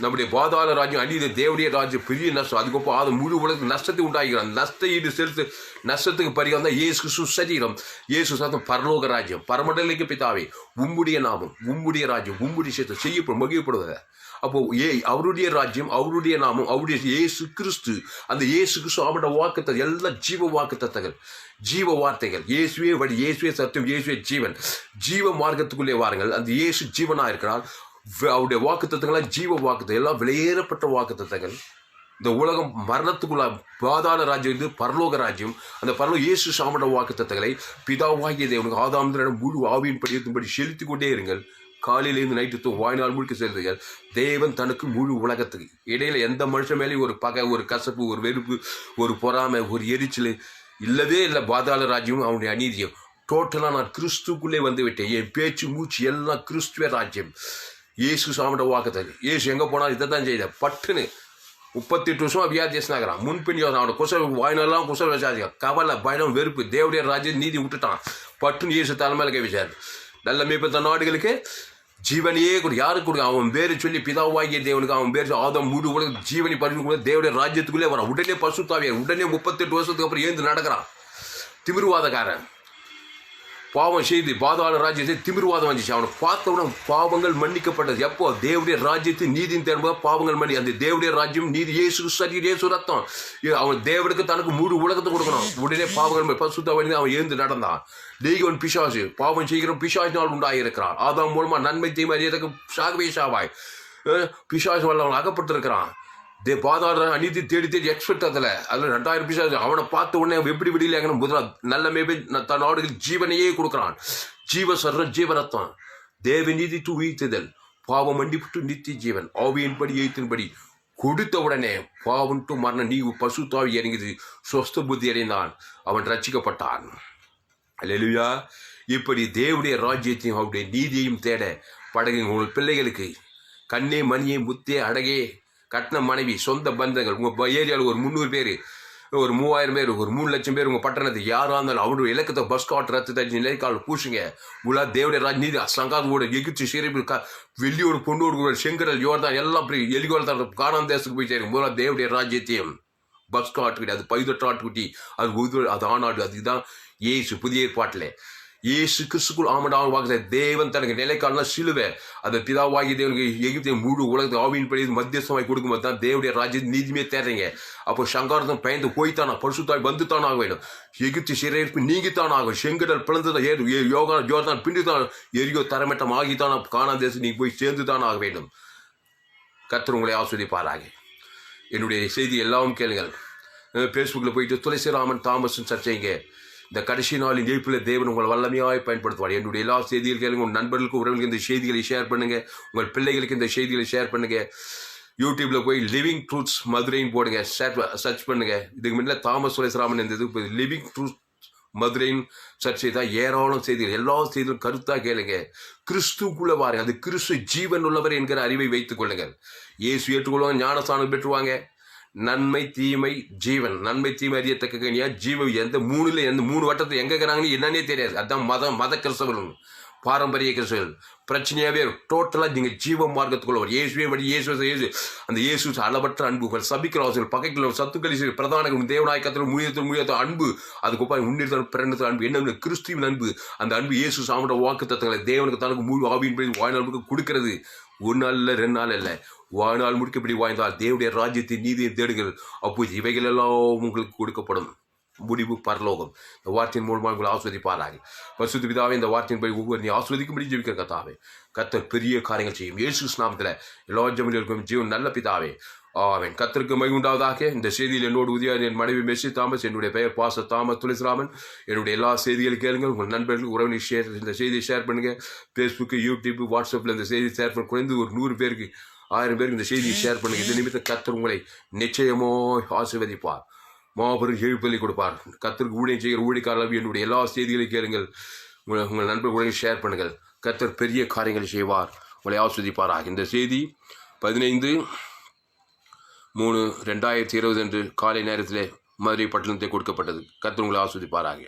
நம்முடைய பாதாள ராஜ்யம் அழித தேவனுடைய ராஜ்யம் பெரிய நஷ்டம். அதுக்கப்புறம் அது முழு உலகத்துக்கு நஷ்டத்தை உண்டாகிறான். நஷ்ட ஈடு செலுத்து நஷ்டத்துக்கு பரிகாரம் தான் இயேசு சுசரீரம், இயேசு சாத்தம் பரலோக ராஜ்யம். பரமண்டலுக்கு பிதாவே உம்முடைய நாமம், உம்முடைய ராஜ்யம், உம்முடைய சேர்த்து செய்யப்படும் மகிழ்ப்படுவத. அப்போ அவருடைய ராஜ்யம், அவருடைய நாமம், அவருடைய இயேசு கிறிஸ்து. அந்த இயேசு கிறிஸ்து அவருடைய வாக்குத்தத்தம் எல்லாம் ஜீவ வாக்குத்தத்தங்கள், ஜீவ வார்த்தைகள். இயேசுவே வழி, இயேசுவே சத்தியம், இயேசுவே ஜீவன். ஜீவ மார்க்கத்துக்குள்ளே வாருங்கள். அந்த இயேசு ஜீவனா இருக்கிறார். அவருடைய வாக்குத்தத்தங்களாம் ஜீவ வாக்குத்தம், எல்லாம் விலையேறப்பட்ட வாக்குத்தத்தங்கள். இந்த உலகம் மரணத்துக்குள்ள பாதாள ராஜ்யம் இது பரலோக ராஜ்யம். அந்த பரலோக இயேசு சாமண்ட வாக்குத்தத்தங்களை பிதாவாகிய தேவனுக்கு ஆதாம் முழு ஆவியின் படியத்தின்படி செலுத்திக் கொண்டே இருங்கள். காலையிலேருந்து நைட்டு வாழ்நாள் முழுக்க செல்லுங்கள். தேவன் தனக்கு முழு உலகத்துக்கு இடையில எந்த மனுஷன் மேலேயும் ஒரு பகை, ஒரு கசப்பு, ஒரு வெறுப்பு, ஒரு பொறாமை, ஒரு எரிச்சல் இல்லவே இல்லை. பாதாள ராஜ்யமும் அவனுடைய அநீதியும் டோட்டலாக நான் கிறிஸ்துக்குள்ளே வந்து விட்டேன். என் பேச்சு மூச்சு எல்லாம் கிறிஸ்துவ ராஜ்யம். இயேசு சாமிட வாக்குத்தது. இயேசு எங்கே போனாலும் இதை தான் செய்த. பட்டுன்னு 38 வருஷம் வியாதியஸ்னாகிறான். முன்பின் அவனோட குசல் வாய்னெல்லாம் குசல் வச்சாச்சு. கவலை, பயம், வெறுப்பு, தேவடைய ராஜ்யம் நீதி விட்டுட்டான். பட்டுன்னு இயேசு தலைமையில கை வச்சார். நல்ல மேய்ப்பட்ட நாடுகளுக்கு ஜீவனையே கொடு. யாருக்கு கொடுக்க? அவன் பேரு சொல்லி பிதாவாகிய தேவனுக்கு அவன் பேர் ஆதாம் முழு உலக ஜீவனை பறிவு தேவடைய ராஜ்யத்துக்குள்ளே வரான். உடனே பசுத்தாவியார். உடனே 38 வருஷத்துக்கு அப்புறம் எழுந்து நடக்கிறான். திமிர்வாதக்காரன் பாவம் செய்து பாதாள ராஜ்யத்தை திமிர்வாதம் வந்துச்சு. அவனை பார்த்தவுடன் பாவங்கள் மன்னிக்கப்பட்டது. எப்போ? தேவடைய ராஜ்யத்தை நீதியின் தேர்ந்தபோது பாவங்கள் மன்னி. அந்த தேவடைய ராஜ்யம் நீதி இயேசு சரீர், இயேசு ரத்தம். அவன் தேவனுக்கு தனக்கு முழு உலகத்தை கொடுக்கணும். உடனே பாவங்கள் பசுத்தாவியார் அவன் எழுந்து நடந்தான். நீகவன் பிசாசு பாவம் செய்கிற பிசாசினால் உண்டாகியிருக்கிறான். ஆதாம் மூலமா நன்மை தீமை அறியதற்கு சாகவே சாவாய். பிசாசு வல்லவன் அகப்பட்டிருக்கிறான். பாதாள அநீதி தேடி தேடி எக்ஸ்பெக்ட் அதில் 2000 பிசாசு. அவனை பார்த்த உடனே எப்படி விடியல முதலாக நல்ல மேபே தன் நாடுகள் ஜீவனையே கொடுக்குறான். ஜீவ சர்ற ஜீவரத்தம் தேவ நீதி டு உயிர்த்துதல் பாவம் மன்னிப்பு நித்திய ஜீவன் ஆவியின்படி எழுத்தின்படி கொடுத்த உடனே பாவம் டு மரண நீ பசு தாவி இறங்கிது. சொஸ்த புத்தி அடைந்தான். அவன் ரட்சிக்கப்பட்டான். அல்லேலூயா. இப்படி தேவனுடைய ராஜ்யத்தையும் அவருடைய நீதியையும் தேட படகுங்க. உங்கள் பிள்ளைகளுக்கு கண்ணே மணியே முத்தே அடகே கட்டின மனைவி சொந்த பந்தங்கள் உங்கள் ஏரியாவில் ஒரு 300 பேர், ஒரு 3000 பேர், ஒரு 3 லட்சம் பேர் உங்கள் பட்டணத்துக்கு யாராக இருந்தாலும் அவருடைய இலக்கத்தை பஸ் காட் ரத்து தச்சு நிலைக்கால் பூசுங்க. உலா தேவடைய ராஜ் நீதி சங்காதோட எகிப்து சிறைப்பு வெள்ளியோடு பொண்ணோடு செங்கடல் யோர்தான் எல்லாம் எலிகோல் தான் காணாந்த தேசத்துக்கு போய் சேரும். முதல்ல தேவடைய ராஜ்யத்தையும் பஸ் காட்டுக்குட்டி அது பைதட்டாட்டுக்குட்டி அது ஆனாடு. அதுதான் இயேசு புதிய ஏற்பாட்டில் இயேசு கிறிஸ்துக்குள் ஆமடாக வாக்கு தேவன் தனக்கு நிலைக்காலனா சிலுவை அதை பிதாவாகி தேவனுக்கு எகிப்திய முழு உலகத்தை ஆவியின் படி மத்தியஸ்தமாய் கொடுக்கும்போது தான் தேவடைய ராஜ்யத்தை நீதிமே தேடுறீங்க. அப்போ சங்காரத்தம் பயந்து போய்த்தானா பரிசுத்தாய் வந்துத்தான் ஆக வேண்டும். எகிப்து சிறையிருப்பு நீங்கித்தான் ஆகும். செங்கடல் பிளந்துதான் யோகா ஜோர்தான் பின்னுதான் எரியோ தரமட்டம் ஆகித்தான் காணாத தேசம் நீங்க போய் சேர்ந்து தான் ஆக வேண்டும். கர்த்தர் உங்களை ஆஸ்வதிப்பாராக. என்னுடைய செய்தி எல்லாம் கேளுங்கள். ஃபேஸ்புக்கில் போயிட்டு துளசிராமன் தாமஸ் சர்ச்சைங்க. இந்த கடைசி நாளின் எழுப்பில் தேவன் உங்கள் வல்லமையாய் பயன்படுத்துவார். என்னுடைய எல்லா செய்திகள் கேளுங்க. உங்கள் நண்பர்களுக்கு உறவுகளுக்கு இந்த செய்திகளை ஷேர் பண்ணுங்க. உங்கள் பிள்ளைகளுக்கு இந்த செய்திகளை ஷேர் பண்ணுங்க. யூடியூப்ல போய் லிவிங் ட்ரூத்ஸ் மதுரைன்னு போடுங்க, சர்ச் பண்ணுங்க. இதுக்கு முன்ன தாமஸ் துளசிராமன் இருந்தது. இப்போ லிவிங் ட்ரூத் மதுரைன்னு சர்ச் செய்தால் ஏராளம் செய்திகள். எல்லா செய்திகளும் கருத்தாக கேளுங்க. கிறிஸ்துக்குள்ள வாருங்க. அது கிறிஸ்து ஜீவன் உள்ளவர் என்கிற அறிவை வைத்துக் கொள்ளுங்கள். இயேசு ஏற்றுக்கொள்வாங்க, ஞானஸ்தானம் பெற்றுவாங்க. நன்மை தீமை ஜீவன். நன்மை தீமை அறியத்தக்க கனியா ஜீவ எந்த 3 வட்டத்தை எங்க இருக்கிறாங்கன்னு என்னன்னே தெரியாது. அதுதான் மத கிறிஸ்தவர்கள், பாரம்பரிய கிறிஸ்தவர்கள். பிரச்சனையாவே டோட்டலா நீங்க ஜீவ மார்க்கத்துக்குள்ள ஒரு இயேசுவே வழி இயேசு அந்த இயேசு அளவற்ற அன்பு சபிக்கிறவர்கள் பகைகள் சத்துக்களி பிரதான தேவநாயக்கத்தில் முடியத்தில் அன்பு அதுக்கப்புறம் முன்னிறுத்தல் பிறந்தத்தில் அன்பு என்ன கிறிஸ்துவின் அன்பு. அந்த அன்பு இயேசு சாமியோட வாக்கு தத்துவங்களை தேவனுக்கு தனக்கு முழு ஆவியின் வாழ்நாளுக்கு கொடுக்கிறது. 1 நாள் இல்லை 2 நாள் இல்லை வாழ்நாள் முடிக்கப்படி வாழ்ந்தால் தேவடைய ராஜ்யத்தை நீதியை தேடுங்கள். அப்போது இவைகள் எல்லாம் உங்களுக்கு கொடுக்கப்படும். முடிவு பரலோகம். இந்த வார்த்தையின் மூலமாக உங்களை ஆஸ்வதிப்பாராக. பரிசுத்த பிதாவே இந்த வார்த்தையின் படி ஒவ்வொரு நீ ஆஸ்வதிக்கும்படி ஜெபிக்கிற கர்த்தாவே கர்த்தர் பெரிய காரியங்கள் செய்யும். இயேசு நாமத்தில் எல்லா ஜெபங்களுக்கும் ஜீவன் நல்ல பிதாவே ஆமென். கர்த்தருக்கு மகிமை உண்டாவதாக. இந்த செய்தியில் என்னோடு உதவியார் என் மனைவி மெர்சி தாமஸ், என்னுடைய பெயர் பாஸ்டர் தாமஸ் துளசிராமன். என்னுடைய எல்லா செய்திகளும் கேளுங்கள். உங்கள் நண்பர்கள் உறவினர் இந்த செய்தியை ஷேர் பண்ணுங்க. ஃபேஸ்புக்கு, யூடியூப், வாட்ஸ்அப்பில் இந்த செய்தி ஷேர் பண்ண குறைந்து ஒரு 100 பேருக்கு 1000 பேருக்கு இந்த செய்தியை ஷேர் பண்ணுங்க. இது நிமித்தம் கர்த்தர் உங்களை நிச்சயமோ ஆசீர்வதிப்பார். மாபெரும் எழுப்பலி கொடுப்பார். கர்த்தருக்கு ஊழியம் செய்கிற ஊழியக்காரர்கள் என்னுடைய எல்லா செய்திகளையும் கேளுங்கள். உங்கள் நண்பர்களுடன் ஷேர் பண்ணுங்கள். கர்த்தர் பெரிய காரியங்களை செய்வார். உங்களை ஆஸ்வதிப்பாராக. இந்த செய்தி 15/3/2020 காலை நேரத்தில் மதுரை பட்டணத்தை கொடுக்கப்பட்டது. கர்த்தர் உங்களை ஆஸ்வதிப்பாராக.